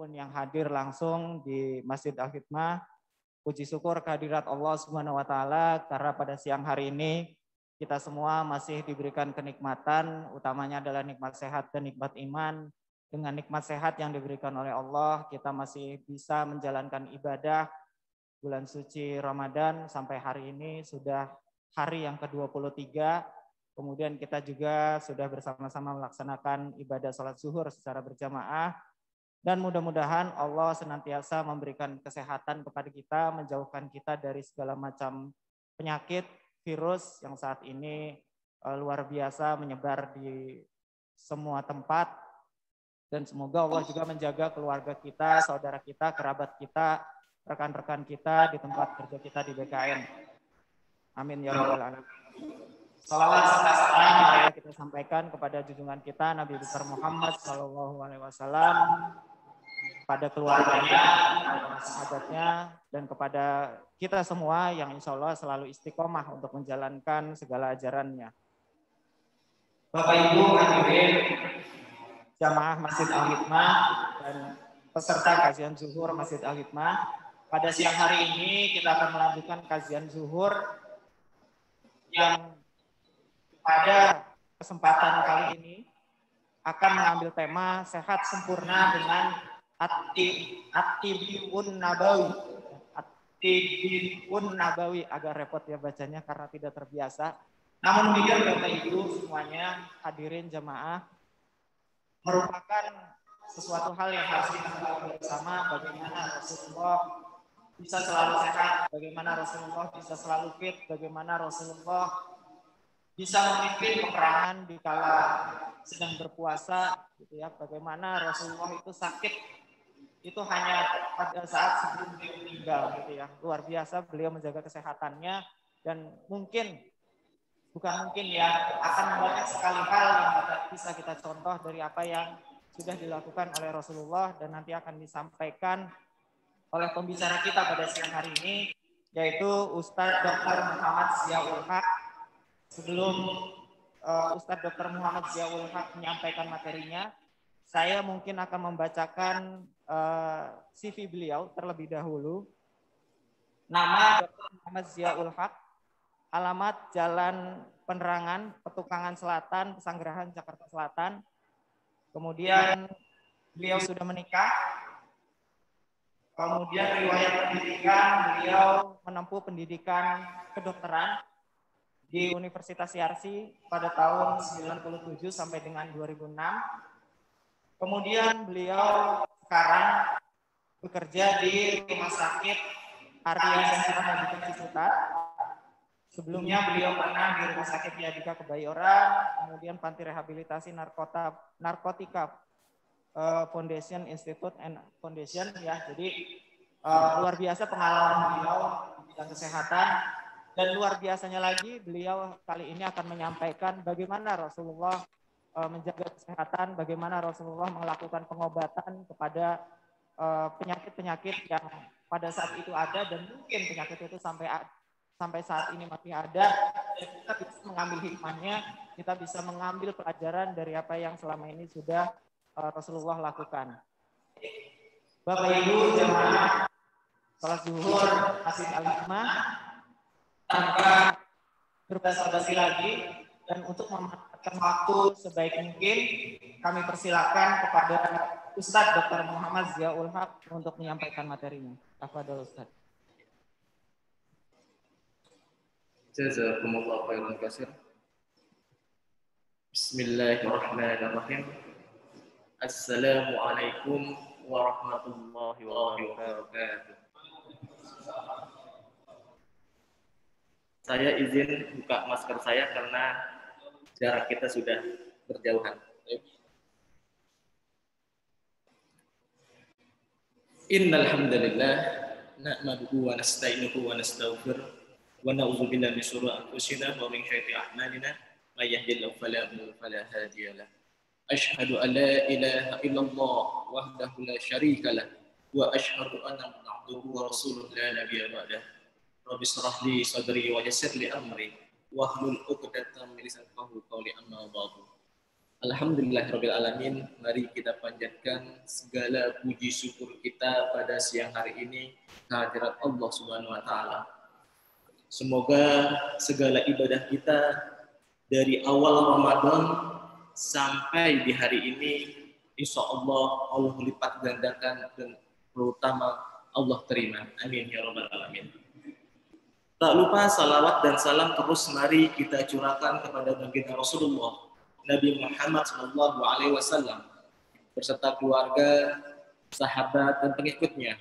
maupun yang hadir langsung di Masjid Al-Hikmah. Puji syukur kehadirat Allah Subhanahu wa taala karena pada siang hari ini kita semua masih diberikan kenikmatan, utamanya adalah nikmat sehat dan nikmat iman. Dengan nikmat sehat yang diberikan oleh Allah, kita masih bisa menjalankan ibadah bulan suci Ramadan sampai hari ini sudah hari yang ke-23. Kemudian kita juga sudah bersama-sama melaksanakan ibadah sholat zuhur secara berjamaah. Dan mudah-mudahan Allah senantiasa memberikan kesehatan kepada kita, menjauhkan kita dari segala macam penyakit, virus yang saat ini luar biasa menyebar di semua tempat. Dan semoga Allah juga menjaga keluarga kita, saudara kita, kerabat kita, rekan-rekan kita di tempat kerja kita di BKN. Amin ya rabbal alamin. Salawat serta salam marilah kita sampaikan kepada junjungan kita Nabi besar Muhammad SAW, pada keluarganya, kepada sahabatnya, dan kepada kita semua yang insya Allah selalu istiqomah untuk menjalankan segala ajarannya. Bapak Ibu hadirin jamaah Masjid Al-Hikmah dan peserta kajian zuhur Masjid Al-Hikmah, pada siang hari ini kita akan melanjutkan kajian zuhur yang pada kesempatan kali ini akan mengambil tema sehat sempurna dengan At-Tibiun Nabawi. At-Tibiun Nabawi, agak repot ya bacanya karena tidak terbiasa. Namun demikian Bapak Ibu semuanya hadirin jamaah, merupakan sesuatu hal yang harus kita ketahui bersama, bagaimana Rasulullah bisa selalu sehat, bagaimana Rasulullah bisa selalu fit, bagaimana Rasulullah bisa memimpin peperangan di kala sedang berpuasa, gitu ya. Bagaimana Rasulullah itu sakit itu hanya pada saat sebelum dia meninggal, gitu ya. Luar biasa beliau menjaga kesehatannya, dan mungkin bukan mungkin ya, akan banyak sekali hal yang bisa kita contoh dari apa yang sudah dilakukan oleh Rasulullah dan nanti akan disampaikan oleh pembicara kita pada siang hari ini, yaitu Ustadz Dr. Muhammad Ziaul Haq. Sebelum Ustadz Dr. Muhammad Ziaul Haq menyampaikan materinya, saya mungkin akan membacakan CV beliau terlebih dahulu. Nama Dr. Muhammad Ziaul Haq, alamat Jalan Penerangan, Petukangan Selatan, Pesanggerahan, Jakarta Selatan. Kemudian beliau sudah menikah. Kemudian riwayat pendidikan, beliau menempuh pendidikan kedokteran di Universitas Yarsi pada tahun 97 sampai dengan 2006. Kemudian beliau sekarang bekerja di Rumah Sakit Arya Sentra Medica Ciputat. Sebelumnya beliau pernah di Rumah Sakit Yadika Kebayoran, kemudian Panti Rehabilitasi Narkotika Foundation Institute and Foundation, ya. Jadi luar biasa pengalaman beliau di bidang kesehatan. Dan luar biasanya lagi, beliau kali ini akan menyampaikan bagaimana Rasulullah menjaga kesehatan, bagaimana Rasulullah melakukan pengobatan kepada penyakit-penyakit yang pada saat itu ada, dan mungkin penyakit itu sampai saat ini masih ada. Dan kita bisa mengambil hikmahnya, kita bisa mengambil pelajaran dari apa yang selama ini sudah Rasulullah lakukan. Bapak Ibu jamaah salat zuhur Masjid Al-Hikmah, tanpa berbasa-basi lagi dan untuk memanfaatkan waktu sebaik mungkin, kami persilakan kepada Ustadz Dr. Muhammad Ziaul Haq untuk menyampaikan materinya. Tafadhol Ustadz. Jazakumullahu khairan katsir. Bismillahirrahmanirrahim. Assalamualaikum warahmatullahi wabarakatuh. Saya izin buka masker saya karena jarak kita sudah berjauhan. Innal hamdalillah nahmaduhu wa nasta'inuhu wa nastaghfiruh wa na'udzu billahi min shururi anfusina wa min sayyiati a'malina may yahdihillahu fala mudilla fala hadiya lahu. Asyhadu an la ilaha illallah wahdahu la syarika lah wa asyhadu anna Muhammadan abduhu wa rasuluhu la nabiyya ba'dah. Rabbi shrah li sadri wa yassir li amri wahlul 'uqdatam min lisani yafqahu qawli amma ba'du. Alhamdulillahirabbil alamin. Mari kita panjatkan segala puji syukur kita pada siang hari ini kehadirat Allah Subhanahu wa taala. Semoga segala ibadah kita dari awal Ramadan sampai di hari ini insya Allah lipat gandakan dan terutama Allah terima. Amin ya rabbal alamin. Tak lupa salawat dan salam terus mari kita curahkan kepada baginda Rasulullah Nabi Muhammad SAW beserta keluarga, sahabat dan pengikutnya,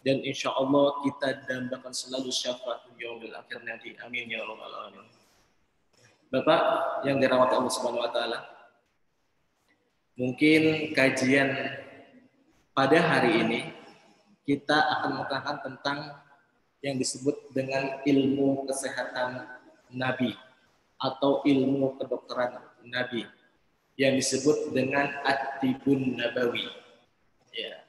dan insya Allah kita dambakan selalu syafaat yaumil akhir nanti. Amin ya rabbal alamin. Bapak yang dirahmati Allah Subhanahu wa taala, mungkin kajian pada hari ini kita akan mengatakan tentang yang disebut dengan ilmu kesehatan Nabi atau ilmu kedokteran Nabi yang disebut dengan At-Tibun Nabawi. Ya.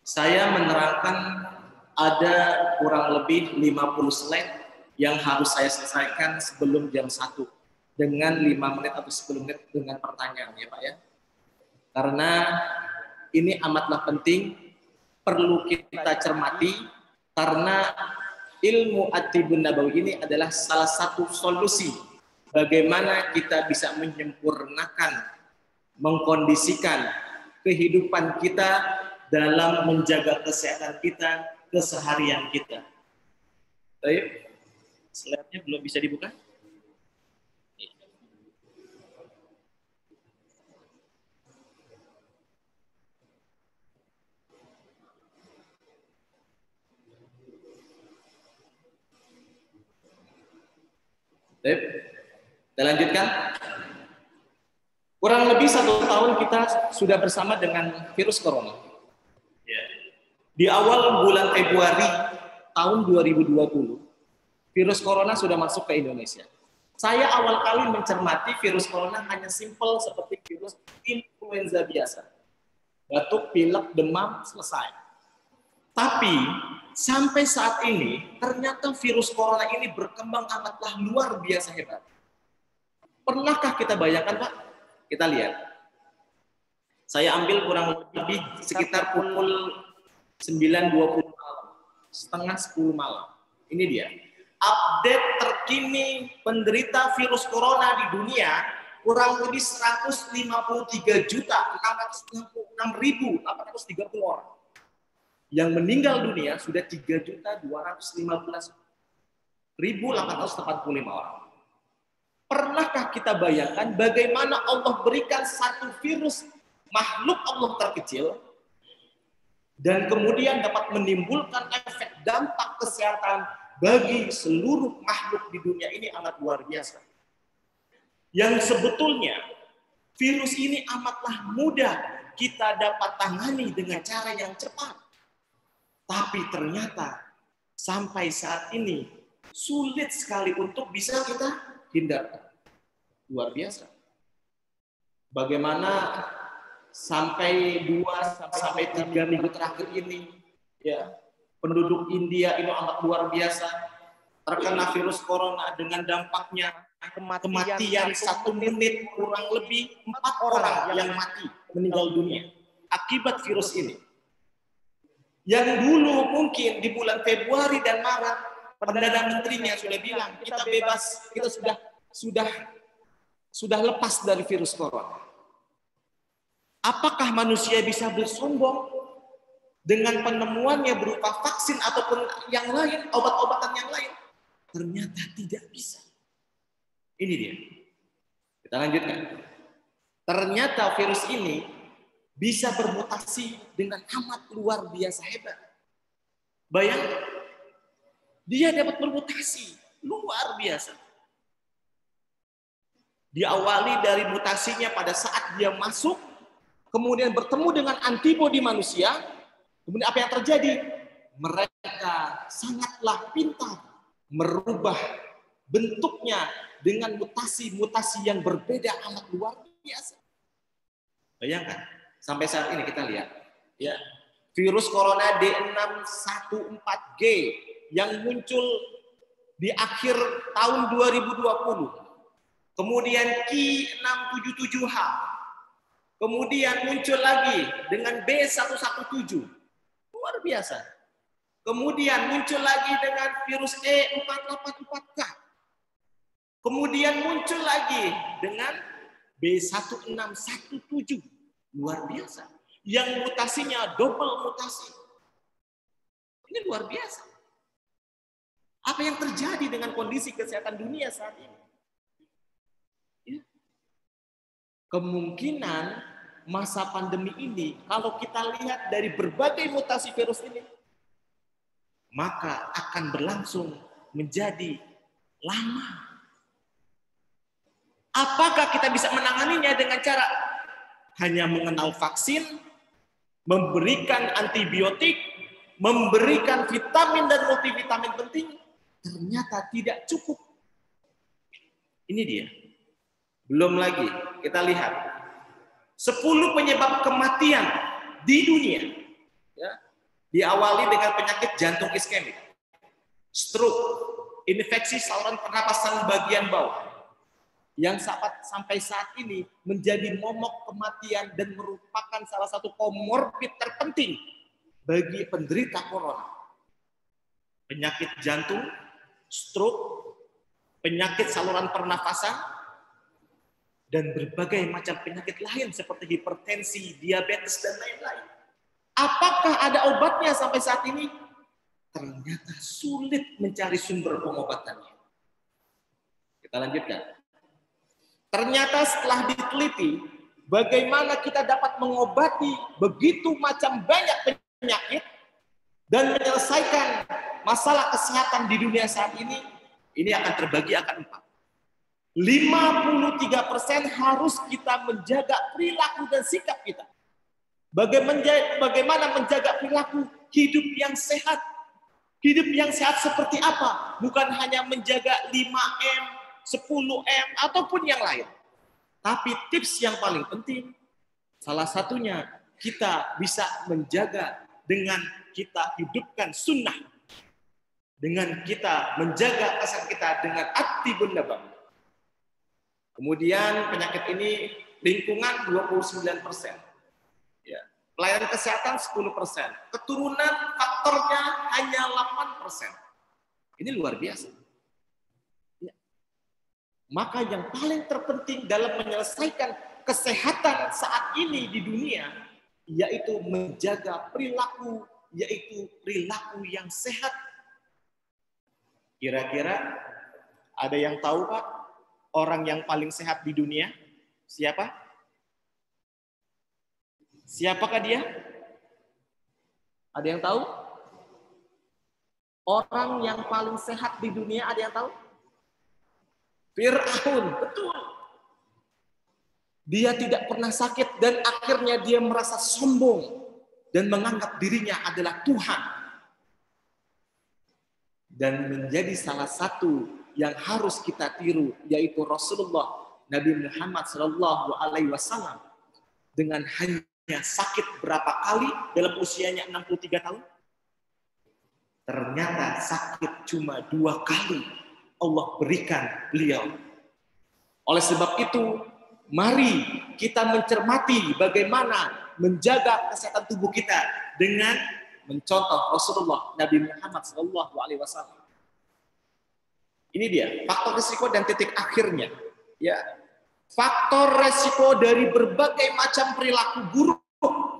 Saya menerangkan ada kurang lebih 50 slide yang harus saya selesaikan sebelum jam 1 dengan 5 menit atau 10 menit dengan pertanyaan ya Pak ya. Karena ini amatlah penting, perlu kita cermati karena ilmu At-Tibun Nabawi ini adalah salah satu solusi bagaimana kita bisa menyempurnakan, mengkondisikan kehidupan kita dalam menjaga kesehatan kita, keseharian kita. Baik, slide-nya belum bisa dibuka? Baik. Kita lanjutkan. Kurang lebih 1 tahun kita sudah bersama dengan virus corona. Ya. Di awal bulan Februari tahun 2020, virus corona sudah masuk ke Indonesia. Saya awal kali mencermati virus corona hanya simpel seperti virus influenza biasa. Batuk, pilek, demam, selesai. Tapi sampai saat ini ternyata virus corona ini berkembang amatlah luar biasa hebat. Pernahkah kita bayangkan Pak? Kita lihat. Saya ambil kurang lebih sekitar pukul 9.20 malam. Setengah 10 malam. Ini dia. Update terkini penderita virus corona di dunia kurang lebih 153.666.830 orang. Yang meninggal dunia sudah 3.215.885 orang. Pernahkah kita bayangkan bagaimana Allah berikan satu virus makhluk Allah terkecil dan kemudian dapat menimbulkan efek dampak kesehatan bagi seluruh makhluk di dunia ini amat luar biasa. Yang sebetulnya virus ini amatlah mudah kita dapat tangani dengan cara yang cepat. Tapi ternyata sampai saat ini sulit sekali untuk bisa kita hindarkan. Luar biasa. Bagaimana sampai 2-3 minggu terakhir ini ya penduduk India ini amat luar biasa terkena virus corona dengan dampaknya kematian 1 menit kurang lebih 4 orang yang mati meninggal dunia akibat virus ini. Yang dulu mungkin di bulan Februari dan Maret Perdana Menterinya sudah bilang kita bebas, kita sudah lepas dari virus corona. Apakah manusia bisa bersombong dengan penemuannya berupa vaksin ataupun yang lain, obat-obatan yang lain? Ternyata tidak bisa. Ini dia. Kita lanjutkan. Ternyata virus ini bisa bermutasi dengan amat luar biasa hebat. Bayangkan, dia dapat bermutasi luar biasa. Diawali dari mutasinya pada saat dia masuk, kemudian bertemu dengan antibodi manusia, Kemudian apa yang terjadi? Mereka sangatlah pintar merubah bentuknya dengan mutasi-mutasi yang berbeda amat luar biasa. Bayangkan, sampai saat ini kita lihat, ya, virus corona D614G yang muncul di akhir tahun 2020, kemudian Q677H, kemudian muncul lagi dengan B117, luar biasa. Kemudian muncul lagi dengan virus E484K, kemudian muncul lagi dengan B1617, luar biasa. Yang mutasinya double mutasi. Ini luar biasa. Apa yang terjadi dengan kondisi kesehatan dunia saat ini? Ya. Kemungkinan masa pandemi ini, kalau kita lihat dari berbagai mutasi virus ini, maka akan berlangsung menjadi lama. Apakah kita bisa menanganinya dengan cara hanya mengenal vaksin, memberikan antibiotik, memberikan vitamin dan multivitamin penting? Ternyata tidak cukup. Ini dia. Belum lagi kita lihat 10 penyebab kematian di dunia, ya, diawali dengan penyakit jantung iskemik, stroke, infeksi saluran pernapasan bagian bawah, yang sampai saat ini menjadi momok kematian dan merupakan salah satu komorbid terpenting bagi penderita corona. Penyakit jantung, stroke, penyakit saluran pernafasan, dan berbagai macam penyakit lain seperti hipertensi, diabetes, dan lain-lain. Apakah ada obatnya sampai saat ini? Ternyata sulit mencari sumber pengobatannya. Kita lanjutkan. Ternyata setelah diteliti, bagaimana kita dapat mengobati begitu macam banyak penyakit dan menyelesaikan masalah kesehatan di dunia saat ini akan terbagi akan 4. 53% harus kita menjaga perilaku dan sikap kita. Bagaimana menjaga perilaku hidup yang sehat. Hidup yang sehat seperti apa? Bukan hanya menjaga 5M, 10M, ataupun yang lain. Tapi tips yang paling penting, salah satunya kita bisa menjaga dengan kita hidupkan sunnah. Dengan kita menjaga kesehatan kita dengan at-tibun nabawi. Kemudian penyakit ini lingkungan 29%. Ya. Pelayanan kesehatan 10%. Keturunan faktornya hanya 8%. Ini luar biasa. Ya. Maka yang paling terpenting dalam menyelesaikan kesehatan saat ini di dunia, yaitu menjaga perilaku, yaitu perilaku yang sehat. Kira-kira ada yang tahu, Pak? Orang yang paling sehat di dunia, siapa? Siapakah dia? Ada yang tahu? Orang yang paling sehat di dunia, ada yang tahu? Fir'aun, betul. Dia tidak pernah sakit dan akhirnya dia merasa sombong dan menganggap dirinya adalah Tuhan. Dan menjadi salah satu yang harus kita tiru, yaitu Rasulullah Nabi Muhammad SAW, dengan hanya sakit berapa kali dalam usianya 63 tahun? Ternyata sakit cuma 2 kali Allah berikan beliau. Oleh sebab itu, mari kita mencermati bagaimana menjaga kesehatan tubuh kita dengan mencontoh Rasulullah Nabi Muhammad SAW. Ini dia, faktor risiko dan titik akhirnya. Ya, faktor risiko dari berbagai macam perilaku buruk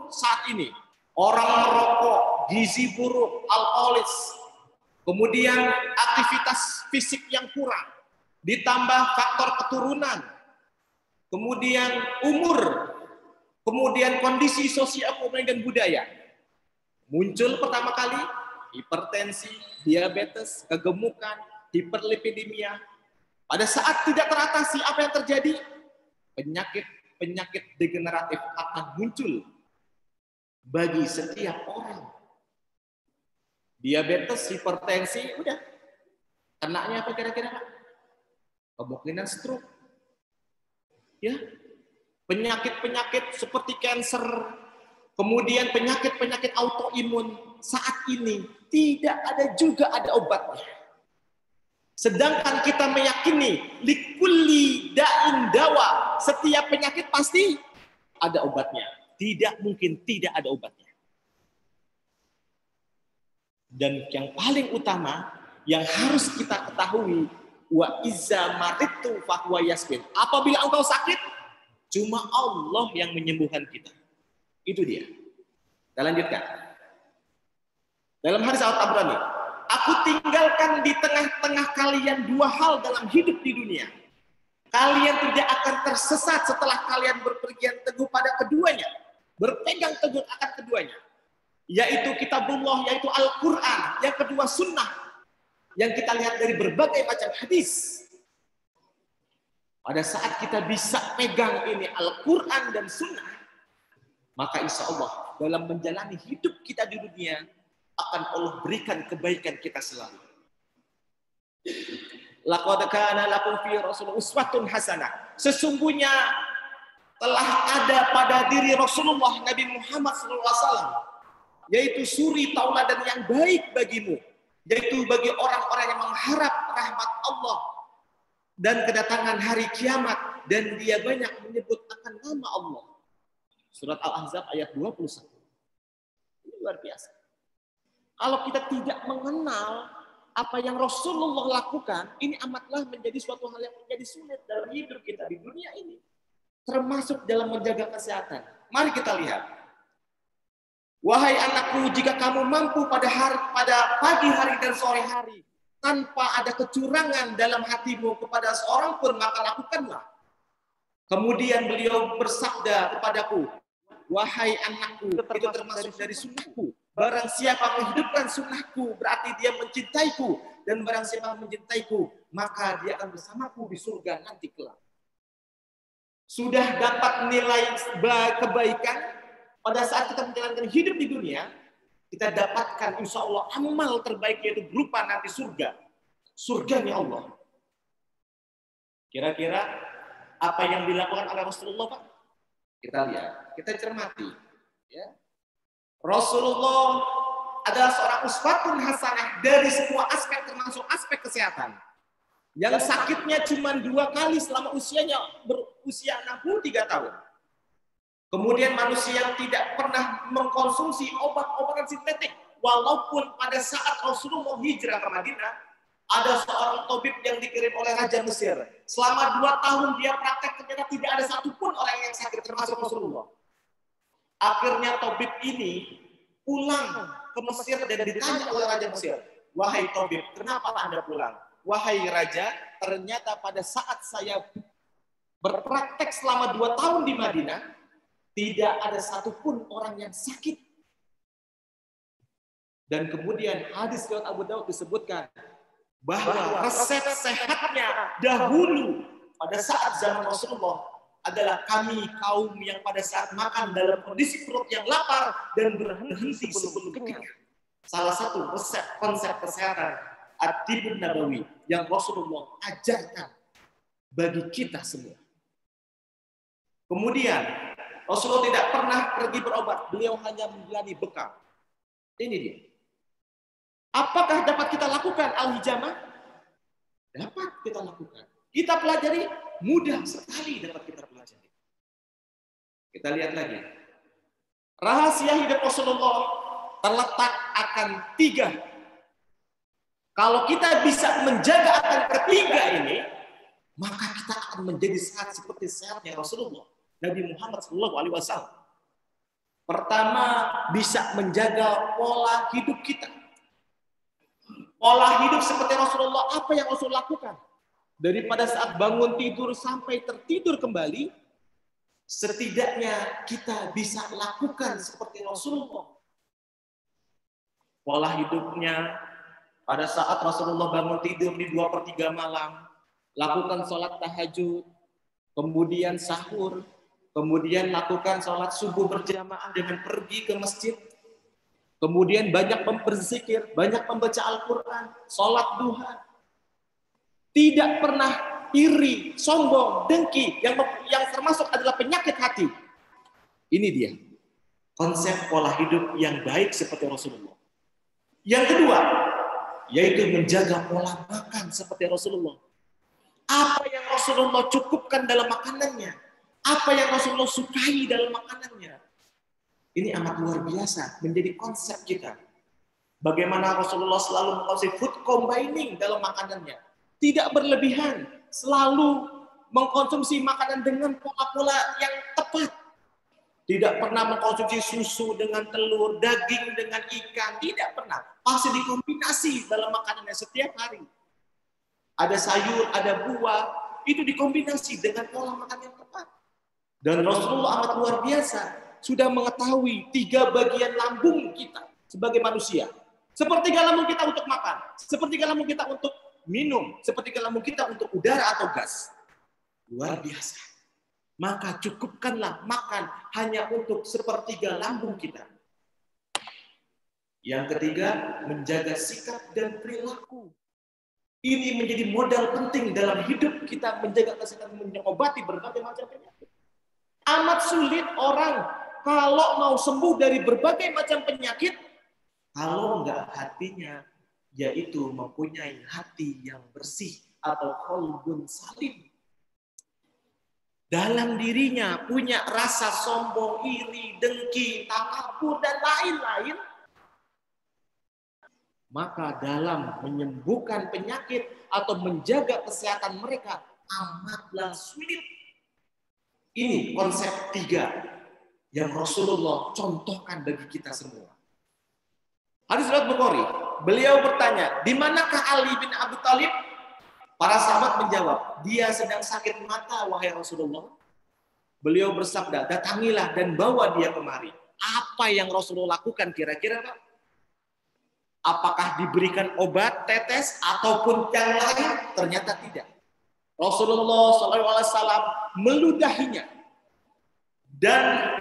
saat ini. Orang merokok, gizi buruk, alkoholis, kemudian aktivitas fisik yang kurang, ditambah faktor keturunan, kemudian umur, kemudian kondisi sosial-ekonomi dan budaya. Muncul pertama kali hipertensi, diabetes, kegemukan, hiperlipidemia. Pada saat tidak teratasi, apa yang terjadi? Penyakit degeneratif akan muncul bagi setiap orang. Diabetes, hipertensi, udah. Kenanya apa kira-kira, Pak? Kemungkinan stroke. Ya. Penyakit-penyakit seperti kanker, kemudian penyakit-penyakit autoimun saat ini tidak ada obatnya. Sedangkan kita meyakini likulli da'in dawa, setiap penyakit pasti ada obatnya. Tidak mungkin tidak ada obatnya. Dan yang paling utama yang harus kita ketahui, wa izza maridtu fahuwa yasmin. Apabila engkau sakit, cuma Allah yang menyembuhkan kita. Itu dia. Kita lanjutkan. Dalam hadis At-Tabrani, aku tinggalkan di tengah-tengah kalian dua hal dalam hidup di dunia. Kalian tidak akan tersesat setelah kalian berpergian teguh pada keduanya. Berpegang teguh akan keduanya. Yaitu kitabullah, yaitu Al-Quran. Yang kedua sunnah. Yang kita lihat dari berbagai macam hadis. Pada saat kita bisa pegang ini Al-Quran dan sunnah, maka insya Allah dalam menjalani hidup kita di dunia, akan Allah berikan kebaikan kita selalu. Laqad kana lakum fi Rasulillah uswatun hasanah. Sesungguhnya telah ada pada diri Rasulullah Nabi Muhammad SAW, yaitu suri tauladan yang baik bagimu, yaitu bagi orang-orang yang mengharap rahmat Allah dan kedatangan hari kiamat, dan dia banyak menyebut akan nama Allah. Surat Al-Ahzab ayat 21. Ini luar biasa. Kalau kita tidak mengenal apa yang Rasulullah lakukan, ini amatlah menjadi suatu hal yang menjadi sulit dalam hidup kita di dunia ini. Termasuk dalam menjaga kesehatan. Mari kita lihat. Wahai anakku, jika kamu mampu pada pagi hari dan sore hari, tanpa ada kecurangan dalam hatimu kepada seorang pun, maka lakukanlah. Kemudian beliau bersabda kepadaku, wahai anakku, itu termasuk dari sunnahku. Barang siapa menghidupkan sunnahku, berarti dia mencintaiku. Dan barang siapa mencintaiku, maka dia akan bersamaku di surga nanti kelak. Sudah dapat nilai kebaikan pada saat kita menjalankan hidup di dunia, kita dapatkan insya Allah amal terbaik, yaitu berupa nanti surga. Surganya Allah. Kira-kira apa yang dilakukan oleh Rasulullah, Pak? Kita lihat, kita cermati. Ya. Rasulullah adalah seorang uswatun hasanah dari semua aspek, termasuk aspek kesehatan. Yang sakitnya cuma 2 kali selama usianya berusia 63 tahun. Kemudian manusia yang tidak pernah mengkonsumsi obat-obatan sintetik. Walaupun pada saat Rasulullah hijrah ke Madinah, ada seorang tabib yang dikirim oleh Raja Mesir. Selama 2 tahun dia praktek, ternyata tidak ada satupun orang yang sakit, termasuk Rasulullah. Akhirnya tabib ini pulang ke Mesir dan ditanya oleh Raja Mesir, wahai tabib, kenapa Anda pulang? Wahai Raja, ternyata pada saat saya berpraktek selama 2 tahun di Madinah, tidak ada satupun orang yang sakit. Dan kemudian hadis riwayat Abu Daud disebutkan bahwa resep sehatnya dahulu pada saat zaman Rasulullah adalah kami kaum yang pada saat makan dalam kondisi perut yang lapar dan berhenti sebelum kenyang. Salah satu konsep kesehatan At-Tibun Nabawi yang Rasulullah ajarkan bagi kita semua. Kemudian Rasulullah tidak pernah pergi berobat, beliau hanya menjalani bekal. Ini dia. Apakah dapat kita lakukan al-hijamah? Dapat kita lakukan. Kita pelajari, mudah sekali dapat kita pelajari. Kita lihat lagi. Rahasia hidup Rasulullah terletak akan 3. Kalau kita bisa menjaga akan ketiga ini, maka kita akan menjadi sehat seperti sehatnya Rasulullah Nabi Muhammad SAW. Pertama, bisa menjaga pola hidup kita. Pola hidup seperti Rasulullah, apa yang Rasul lakukan? Daripada saat bangun tidur sampai tertidur kembali, setidaknya kita bisa lakukan seperti Rasulullah. Pola hidupnya, pada saat Rasulullah bangun tidur di 2/3 malam, lakukan sholat tahajud, kemudian sahur, kemudian lakukan sholat subuh berjamaah dengan pergi ke masjid. Kemudian banyak berzikir, banyak membaca Al-Quran, sholat duha. Tidak pernah iri, sombong, dengki, yang termasuk adalah penyakit hati. Ini dia konsep pola hidup yang baik seperti Rasulullah. Yang kedua, yaitu menjaga pola makan seperti Rasulullah. Apa yang Rasulullah cukupkan dalam makanannya, apa yang Rasulullah sukai dalam makanannya. Ini amat luar biasa menjadi konsep kita. Bagaimana Rasulullah selalu mengkonsep food combining dalam makanannya. Tidak berlebihan, selalu mengkonsumsi makanan dengan pola-pola yang tepat. Tidak pernah mengkonsumsi susu dengan telur, daging dengan ikan, tidak pernah. Pasti dikombinasi dalam makanannya setiap hari. Ada sayur, ada buah, itu dikombinasi dengan pola makan yang tepat. Dan Rasulullah amat luar biasa, sudah mengetahui 3 bagian lambung kita sebagai manusia. Sepertiga lambung kita untuk makan, sepertiga lambung kita untuk minum, sepertiga lambung kita untuk udara atau gas. Luar biasa. Maka cukupkanlah makan hanya untuk sepertiga lambung kita. Yang ketiga, menjaga sikap dan perilaku. Ini menjadi modal penting dalam hidup kita menjaga kesehatan, mengobati berbagai macam penyakit. Amat sulit orang kalau mau sembuh dari berbagai macam penyakit, kalau enggak hatinya, yaitu mempunyai hati yang bersih atau qalbun salim. Dalam dirinya punya rasa sombong, iri, dengki, takabur, dan lain-lain. Maka dalam menyembuhkan penyakit atau menjaga kesehatan mereka amatlah sulit. Ini konsep 3 yang Rasulullah contohkan bagi kita semua. Hadis riwayat Bukhari, beliau bertanya, di manakah Ali bin Abi Thalib? Para sahabat menjawab, dia sedang sakit mata, wahai Rasulullah. Beliau bersabda, datangilah dan bawa dia kemari. Apa yang Rasulullah lakukan kira-kira, Pak? Apakah diberikan obat, tetes, ataupun yang lain? Ternyata tidak. Rasulullah SAW meludahinya dan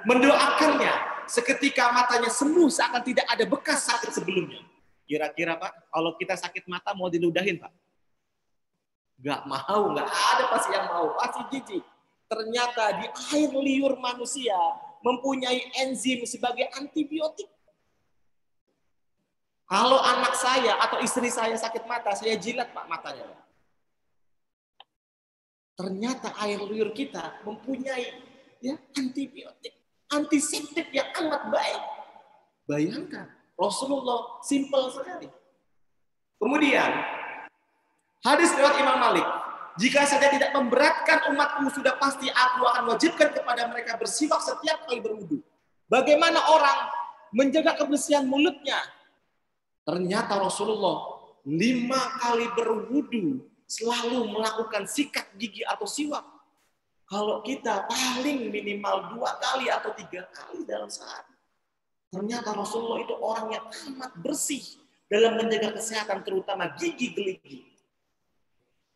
mendoakannya seketika matanya sembuh seakan tidak ada bekas sakit sebelumnya. Kira-kira Pak, kalau kita sakit mata mau diludahin Pak? Nggak mau, nggak ada pasti yang mau, pasti jijik. Ternyata di air liur manusia mempunyai enzim sebagai antibiotik. Kalau anak saya atau istri saya sakit mata, saya jilat Pak matanya. Ternyata air liur kita mempunyai antibiotik, antiseptik yang amat baik. Bayangkan, Rasulullah simpel sekali. Kemudian, hadis riwayat Imam Malik, jika saya tidak memberatkan umatku, sudah pasti aku akan wajibkan kepada mereka bersiwak setiap kali berwudu. Bagaimana orang menjaga kebersihan mulutnya? Ternyata Rasulullah 5 kali berwudu selalu melakukan sikat gigi atau siwak. Kalau kita paling minimal 2 kali atau 3 kali dalam sehari. Ternyata Rasulullah itu orang yang amat bersih dalam menjaga kesehatan, terutama gigi geligi.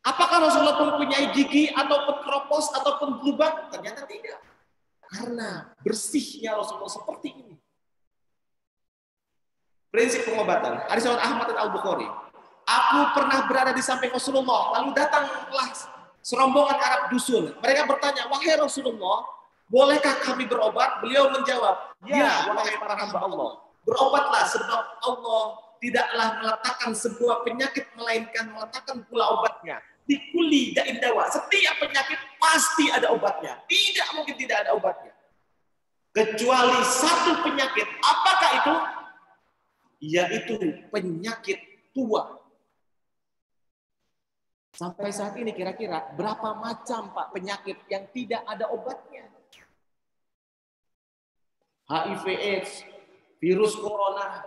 Apakah Rasulullah mempunyai gigi ataupun kropos ataupun lubang? Ternyata tidak. Karena bersihnya Rasulullah seperti ini. Prinsip pengobatan. Hadis riwayat Ahmad dan Al-Bukhari. Aku pernah berada di samping Rasulullah, lalu datanglah serombongan Arab dusun. Mereka bertanya, wahai Rasulullah, bolehkah kami berobat? Beliau menjawab, ya, wahai para hamba Allah. Berobatlah sebab Allah tidaklah meletakkan sebuah penyakit, melainkan meletakkan pula obatnya. Di kulli da'in dawa. Setiap penyakit pasti ada obatnya. Tidak mungkin tidak ada obatnya. Kecuali satu penyakit. Apakah itu? Yaitu penyakit tua. Sampai saat ini kira-kira berapa macam Pak penyakit yang tidak ada obatnya? HIV/AIDS, virus corona,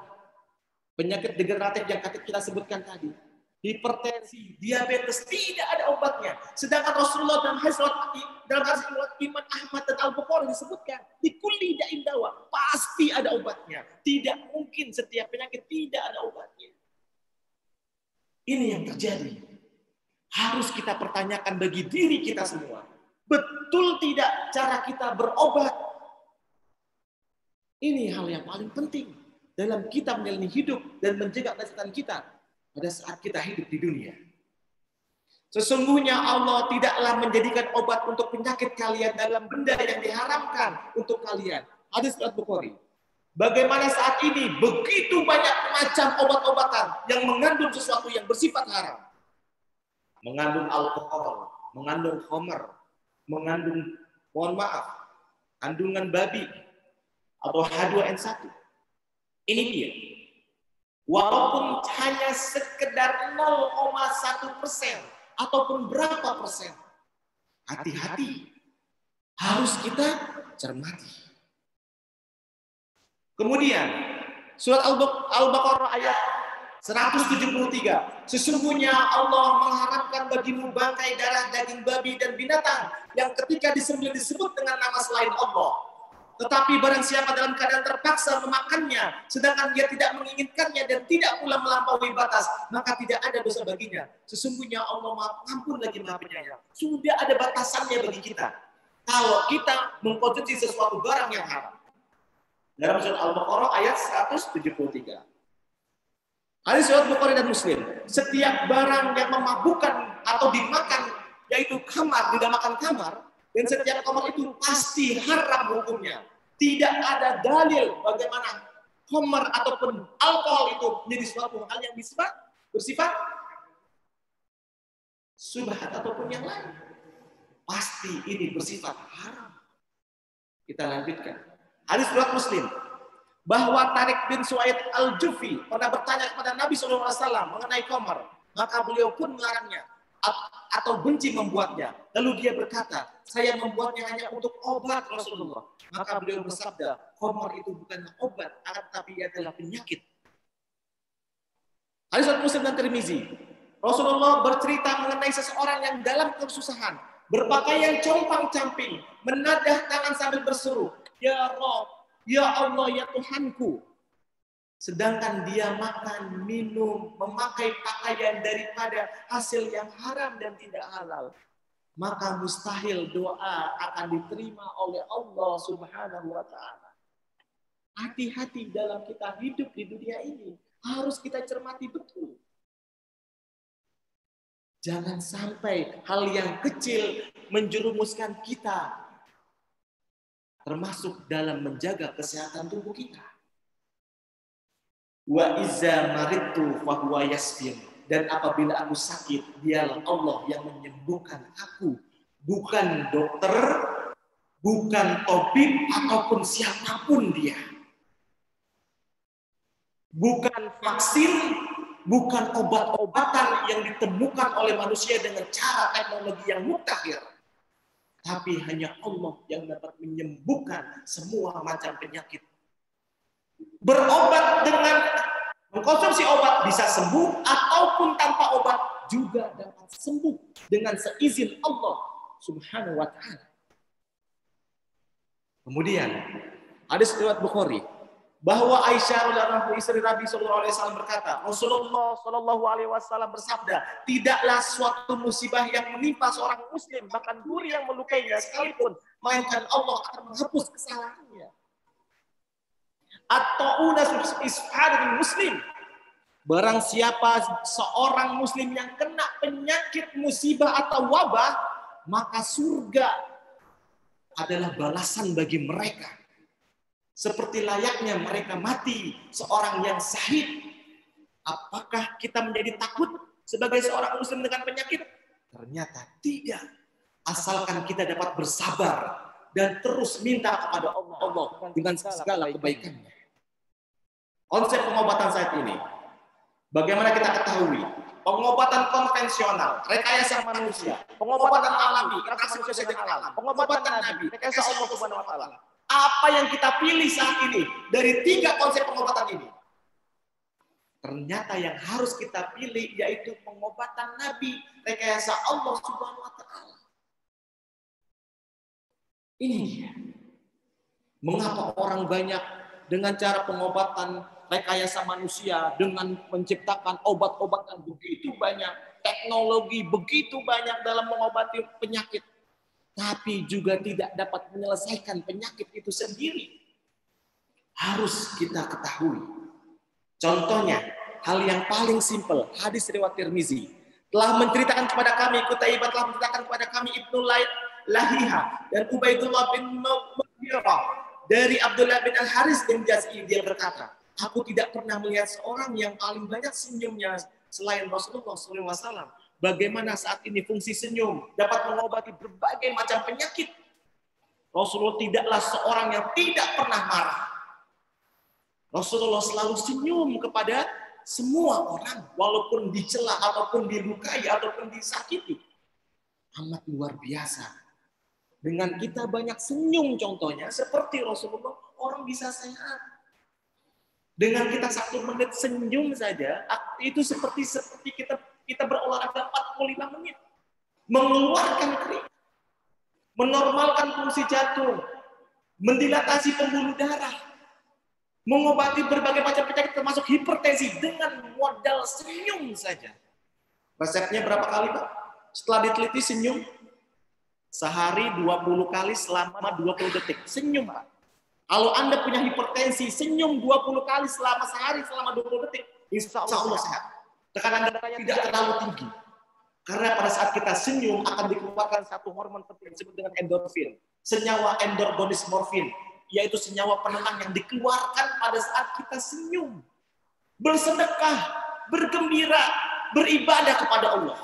penyakit degeneratif yang kita sebutkan tadi, hipertensi, diabetes, tidak ada obatnya. Sedangkan Rasulullah dalam hadis Imam Ahmad dan Al-Bukhari disebutkan, di kulli da'in dawa, pasti ada obatnya. Tidak mungkin setiap penyakit tidak ada obatnya. Ini yang terjadi. Harus kita pertanyakan bagi diri kita semua. Betul tidak cara kita berobat? Ini hal yang paling penting. dalam kita menjalani hidup dan menjaga kesehatan kita pada saat kita hidup di dunia. Sesungguhnya Allah tidaklah menjadikan obat untuk penyakit kalian dalam benda yang diharamkan untuk kalian. Hadis riwayat Bukhari. Bagaimana saat ini begitu banyak macam obat-obatan yang mengandung sesuatu yang bersifat haram. Mengandung alkohol, mengandung khamar, mengandung, mohon maaf, kandungan babi atau H2N1. Ini dia. Walaupun hanya sekedar 0,1% ataupun berapa persen, hati-hati, harus kita cermati. Kemudian surat Al-Baqarah ayat 173, sesungguhnya Allah mengharamkan bagimu bangkai, darah, daging babi dan binatang yang ketika disembelih disebut dengan nama selain Allah. Tetapi barang siapa dalam keadaan terpaksa memakannya, sedangkan dia tidak menginginkannya dan tidak pula melampaui batas, maka tidak ada dosa baginya. Sesungguhnya Allah Maha Pengampun lagi Maha Penyayang. Sudah ada batasannya bagi kita. Kalau kita mengkonsumsi sesuatu barang yang haram. Dalam surat Al-Baqarah ayat 173. Hadis riwayat Bukhari dan Muslim. Setiap barang yang memabukkan atau dimakan, yaitu khamar, dinamakan khamar, dan setiap khamar itu pasti haram hukumnya. Tidak ada dalil bagaimana khamar ataupun alkohol itu menjadi suatu hal yang bersifat subhat ataupun yang lain. Pasti ini bersifat haram. Kita lanjutkan. Hadis riwayat Muslim bahwa Tariq bin Suaid al-Jufi pernah bertanya kepada Nabi SAW mengenai khamar, maka beliau pun melarangnya atau benci membuatnya. Lalu dia berkata, saya membuatnya hanya untuk obat Rasulullah. Maka beliau bersabda, khamar itu bukanlah obat, tapi adalah penyakit. Hadis riwayat Muslim dan Tirmizi. Rasulullah bercerita mengenai seseorang yang dalam kesusahan, berpakaian compang-camping, menadah tangan sambil berseru, ya Rabb, ya Allah, ya Tuhanku. Sedangkan dia makan, minum, memakai pakaian daripada hasil yang haram dan tidak halal. Maka mustahil doa akan diterima oleh Allah Subhanahu wa Ta'ala. Hati-hati dalam kita hidup di dunia ini. Harus kita cermati betul. Jangan sampai hal yang kecil menjerumuskan kita, termasuk dalam menjaga kesehatan tubuh kita. Wa iza maridtu fa huwa yasbir. Dan apabila aku sakit, dialah Allah yang menyembuhkan aku. Bukan dokter, bukan tabib, ataupun siapapun dia. Bukan vaksin, bukan obat-obatan yang ditemukan oleh manusia dengan cara teknologi yang mutakhir. Tapi hanya Allah yang dapat menyembuhkan semua macam penyakit. Berobat dengan mengkonsumsi obat bisa sembuh, ataupun tanpa obat juga dapat sembuh dengan seizin Allah Subhanahu wa Ta'ala. Kemudian hadis riwayat Bukhari bahwa Aisyah radhiyallahu anha, istri Nabi sallallahu alaihi wasallam, berkata, Rasulullah sallallahu alaihi wasallam bersabda, tidaklah suatu musibah yang menimpa seorang muslim, bahkan duri yang melukainya sekalipun, melainkan Allah akan menghapus kesalahannya. At-ta'una is'adul muslim. Barang siapa seorang muslim yang kena penyakit, musibah atau wabah, maka surga adalah balasan bagi mereka. Seperti layaknya mereka mati seorang yang syahid. Apakah kita menjadi takut sebagai seorang muslim dengan penyakit? Ternyata tidak. Asalkan kita dapat bersabar dan terus minta kepada Allah dengan segala kebaikannya. Konsep pengobatan saat ini, bagaimana kita ketahui, pengobatan konvensional, rekayasa manusia, pengobatan alami, interaksi manusia dengan alam, pengobatan Nabi, rekayasa Allah Subhanahu wa Ta'ala. Apa yang kita pilih saat ini dari 3 konsep pengobatan ini? Ternyata yang harus kita pilih yaitu pengobatan Nabi, rekayasa Allah Subhanahu wa Ta'ala. Ini dia. Mengapa orang banyak dengan cara pengobatan rekayasa manusia dengan menciptakan obat-obatan begitu banyak, teknologi begitu banyak dalam mengobati penyakit, tapi juga tidak dapat menyelesaikan penyakit itu sendiri. Harus kita ketahui Contohnya, hal yang paling simpel, hadis riwayat Tirmizi telah menceritakan kepada kami, Qutaibah telah menceritakan kepada kami, Ibnu Lahiha dan Ubaidullah bin Mughirah dari Abdullah bin Al-Haris bin Jaz'i, dia berkata, aku tidak pernah melihat seorang yang paling banyak senyumnya selain Rasulullah SAW. Bagaimana saat ini fungsi senyum dapat mengobati berbagai macam penyakit. Rasulullah tidaklah seorang yang tidak pernah marah. Rasulullah selalu senyum kepada semua orang, walaupun dicela, ataupun dilukai, ataupun disakiti. Amat luar biasa. Dengan kita banyak senyum contohnya, seperti Rasulullah, orang bisa sehat. Dengan kita 1 menit senyum saja, itu seperti kita berolahraga 45 menit. Mengeluarkan keringat, menormalkan fungsi jantung, mendilatasi pembuluh darah, mengobati berbagai macam penyakit termasuk hipertensi dengan modal senyum saja. Resepnya berapa kali, Pak? Setelah diteliti senyum, sehari 20 kali selama 20 detik. Senyum, Pak. Kalau Anda punya hipertensi, senyum 20 kali selama sehari selama 20 detik. Insya Allah sehat. Tekanan darahnya tidak terlalu tinggi. Karena pada saat kita senyum akan dikeluarkan satu hormon penting disebut dengan endorfin. Senyawa endogenis morfin, yaitu senyawa penenang yang dikeluarkan pada saat kita senyum. Bersedekah, bergembira, beribadah kepada Allah.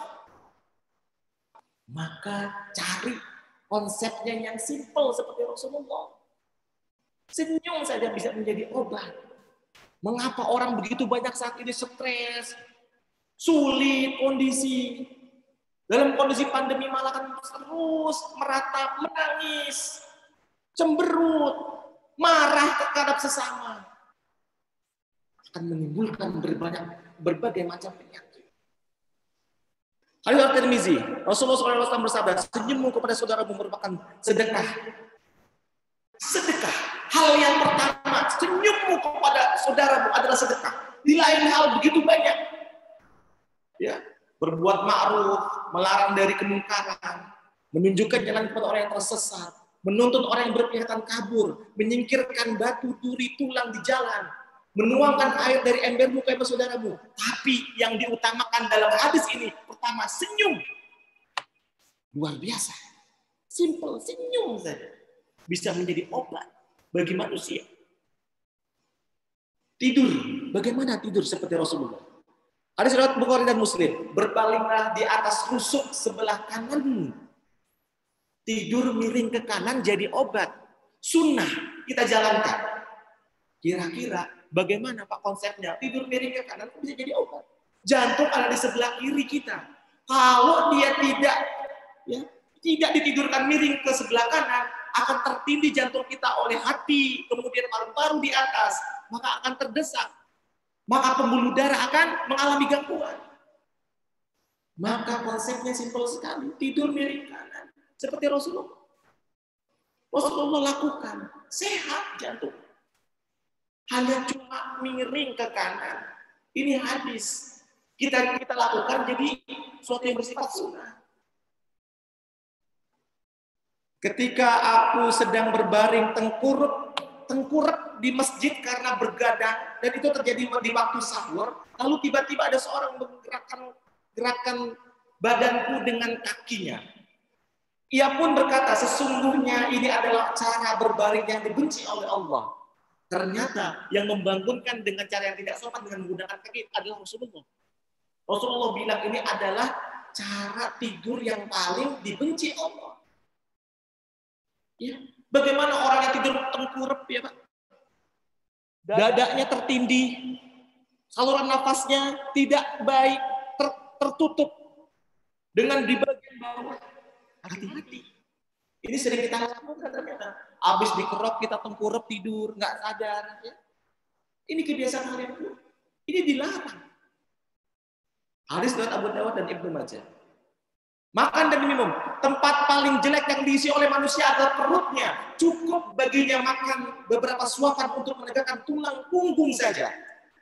Maka cari konsepnya yang simpel seperti Rasulullah. Senyum saja bisa menjadi obat. Mengapa orang begitu banyak saat ini stres, sulit kondisi. Dalam kondisi pandemi malah kan terus meratap, menangis, cemberut, marah terhadap sesama. Akan menimbulkan berbagai macam penyakit. Hadis Tirmizi, Rasulullah SAW bersabda, senyummu kepada saudaramu merupakan sedekah. Sedekah. Hal yang pertama, senyummu kepada saudaramu adalah sedekah. Di lain hal begitu banyak. Ya, berbuat ma'ruf, melarang dari kemungkaran, menunjukkan jalan kepada orang yang tersesat, menuntun orang yang berkelihatan kabur, menyingkirkan batu, duri, tulang di jalan, menuangkan air dari embermu ke ember saudaramu. Tapi yang diutamakan dalam hadis ini, pertama senyum. Luar biasa. Simple, senyum saja. Bisa menjadi obat bagi manusia. Tidur. Bagaimana tidur seperti Rasulullah? Hadis riwayat Bukhari dan Muslim. Berpalinglah di atas rusuk sebelah kanan. Tidur miring ke kanan jadi obat. Sunnah kita jalankan. Kira-kira bagaimana Pak konsepnya? Tidur miring ke kanan bisa jadi obat. Jantung ada di sebelah kiri kita. Kalau dia tidak ditidurkan miring ke sebelah kanan, akan tertindih jantung kita oleh hati, kemudian paru-paru di atas, maka akan terdesak. Maka pembuluh darah akan mengalami gangguan. Maka konsepnya simpel sekali, tidur miring kanan. Seperti Rasulullah. Rasulullah lakukan, sehat jantung. Hanya cuma miring ke kanan. Ini hadis. Kita lakukan jadi suatu yang bersifat sunnah. Ketika aku sedang berbaring tengkurap di masjid karena bergadang, dan itu terjadi di waktu sahur, lalu tiba-tiba ada seorang gerakan badanku dengan kakinya. Ia pun berkata, sesungguhnya ini adalah cara berbaring yang dibenci oleh Allah. Ternyata yang membangunkan dengan cara yang tidak sopan dengan menggunakan kaki adalah Rasulullah. Rasulullah bilang ini adalah cara tidur yang paling dibenci Allah. Ya. Bagaimana orang yang tidur tengkurap ya Pak? Dadanya tertindih, saluran nafasnya tidak baik, tertutup dengan di bagian bawah. Hati-hati. Ini sering kita lakukan ternyata. Habis dikerok kita tengkurap tidur, nggak sadar. Ya. Ini kebiasaan hal yang buruk. Ini dilarang. Hadis riwayat Abu Dawud dan Ibnu Majah. Makan dan minum. Tempat paling jelek yang diisi oleh manusia adalah perutnya. Cukup baginya makan beberapa suapan untuk menegakkan tulang punggung saja.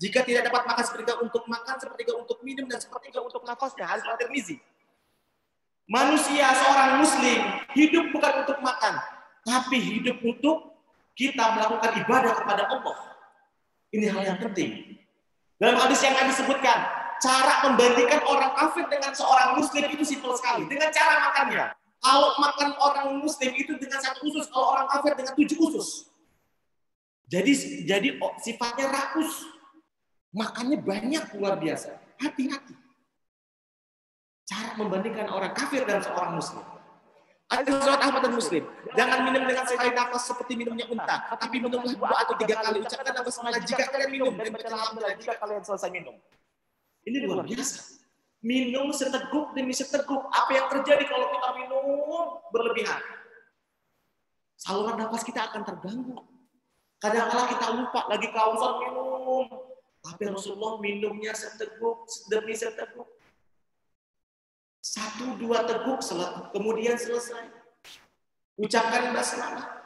Jika tidak dapat makan sepertiga untuk makan, sepertiga untuk minum, dan sepertiga untuk nafasnya. Hadis riwayat Tirmizi. Manusia seorang muslim hidup bukan untuk makan, tapi hidup untuk kita melakukan ibadah kepada Allah. Ini hal yang penting. Dalam hadis yang Nabi sebutkan, cara membandingkan orang kafir dengan seorang muslim itu simpel sekali. Dengan cara makannya. Kalau makan orang muslim itu dengan 1 usus, kalau orang kafir dengan 7 usus. Jadi sifatnya rakus. Makannya banyak, luar biasa. Hati-hati. Cara membandingkan orang kafir dan seorang muslim. Ada surat Ahmad dan Muslim. Jangan minum dengan sekali nafas seperti minumnya unta, tapi minumlah 2 atau 3 kali. Ucapkan bismillah jika kalian minum, dan bacalah alhamdulillah jika kalian selesai minum. Ini luar biasa. Minum seteguk demi seteguk. Apa yang terjadi kalau kita minum berlebihan? Saluran nafas kita akan terganggu. Kadang-kadang kita lupa lagi kausan minum. Tapi Rasulullah minumnya seteguk demi seteguk. 1-2 teguk kemudian selesai. Ucapkan basmalah.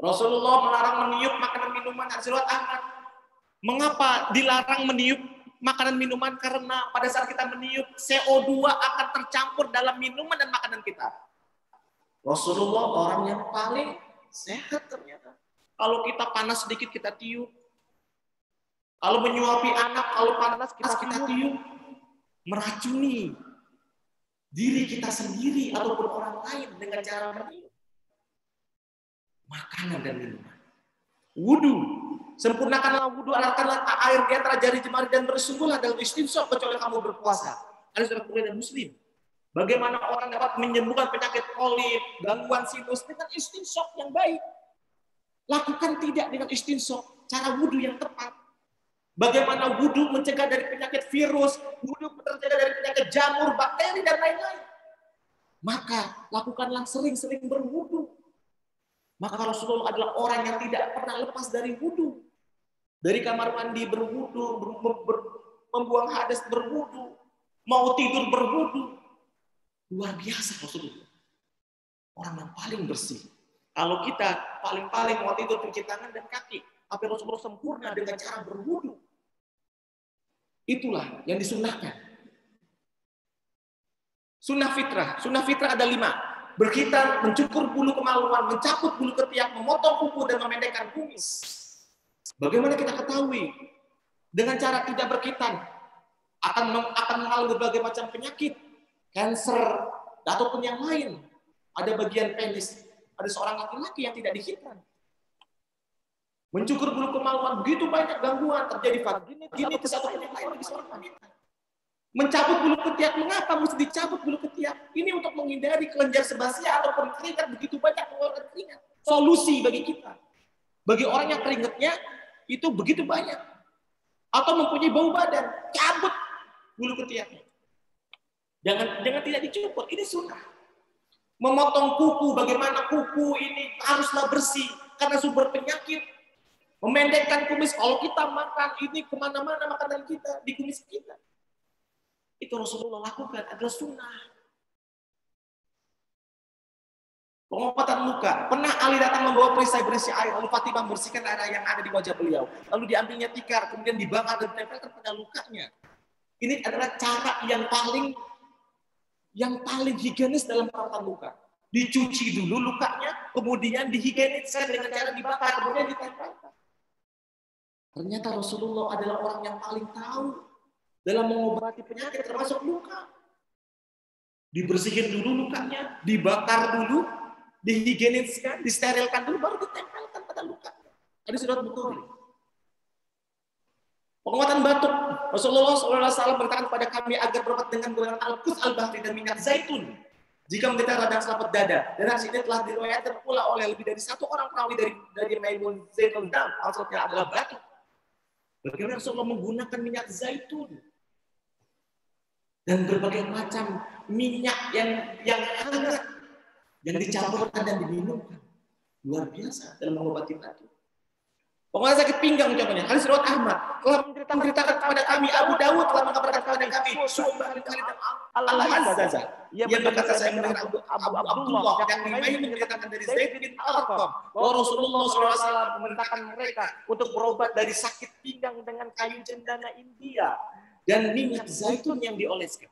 Rasulullah melarang meniup makanan minuman. Riwayat Ahmad. Mengapa dilarang meniup makanan minuman? Karena pada saat kita meniup, CO2 akan tercampur dalam minuman dan makanan kita. Rasulullah orang yang paling sehat ternyata. Kalau kita panas sedikit kita tiup. Kalau menyuapi anak, kalau panas kita tiup. Meracuni diri kita sendiri ataupun orang lain dengan cara meniup. Makanan dan minuman. Wudu. Sempurnakanlah wudu, alirkanlah air di antara jari jemari dan bersungguhlah dalam istinsyak kecuali kamu berpuasa. Hadis riwayat Bukhari dan Muslim. Bagaimana orang dapat menyembuhkan penyakit kolip, gangguan sinus dengan istinsyak yang baik. Lakukan tidak dengan istinsyak, cara wudu yang tepat. Bagaimana wudu mencegah dari penyakit virus, wudu mencegah dari penyakit jamur, bakteri, dan lain-lain. Maka lakukanlah sering-sering berwudu. Maka Rasulullah adalah orang yang tidak pernah lepas dari wudu. Dari kamar mandi berwudu, membuang hadas berwudu, mau tidur berwudu. Luar biasa Rasulullah. Orang yang paling bersih. Kalau kita paling-paling mau tidur cuci tangan dan kaki, tapi Rasulullah sempurna dengan cara berwudu. Itulah yang disunnahkan. Sunnah fitrah. Sunnah fitrah ada 5. Berkhitan, mencukur bulu kemaluan, mencabut bulu ketiak, memotong kuku, dan memendekkan kumis. Bagaimana kita ketahui? Dengan cara tidak berkhitan, akan mengalami berbagai macam penyakit, kanker, ataupun yang lain. Ada bagian penis, ada seorang laki-laki yang tidak dikhitan. Mencukur bulu kemaluan, begitu banyak gangguan terjadi vaginitis atau yang lain bagi seorang wanita. Mencabut bulu ketiak, mengapa mesti dicabut bulu ketiak? Ini untuk menghindari kelenjar sebasea ataupun keringat, begitu banyak mengeluarkan keringat. Solusi bagi kita. Bagi orang yang keringatnya itu begitu banyak. Atau mempunyai bau badan, cabut bulu ketiaknya. Jangan tidak dicopot, ini sunnah. Memotong kuku, bagaimana kuku ini haruslah bersih karena sumber penyakit. Memendekkan kumis, kalau kita makan ini kemana-mana makanan kita, di kumis kita. Itu Rasulullah lakukan, adalah sunnah. Pengobatan luka. Pernah Ali datang membawa perisai berisi air, lalu Fatimah membersihkan air yang ada di wajah beliau. Lalu diambilnya tikar, kemudian dibakar dan ditempelkan pada lukanya. Ini adalah cara yang paling higienis dalam perawatan luka. Dicuci dulu lukanya, kemudian dihigieniskan dengan cara dibakar, kemudian ditempelkan. Ternyata Rasulullah adalah orang yang paling tahu dalam mengobati penyakit termasuk luka. Dibersihin dulu lukanya, dibakar dulu, dihigieniskan, disterilkan dulu, baru ditempelkan pada luka. Ada riwayat Bukhari. Pengobatan batuk. Rasulullah SAW berkata kepada kami agar berobat dengan menggunakan al-kus al-bahri dan minyak zaitun. Jika menderita radang selaput dada. Dan hadis ini telah diriwayatkan pula oleh lebih dari 1 orang perawi dari Maimun Zaitun Dam. Maksudnya adalah batuk. Bagaimana Rasulullah menggunakan minyak zaitun dan berbagai macam minyak yang hangat yang dicampurkan dan diminumkan. Luar biasa dalam mengobati batuk. Pokoknya sakit pinggang contohnya. Hadis riwayat Ahmad telah menceritakan kepada kami, Abu Dawud telah mengabarkan kepada kami, Syu'bah bin Khalid Al-Hazzazah. Ia berkata saya mendengar Abu Abdullah yang menceritakan dari Zaid bin Arqam bahwa Rasulullah SAW memerintahkan mereka untuk berobat dari sakit pinggang dengan kayu cendana India dan minyak zaitun yang dioleskan.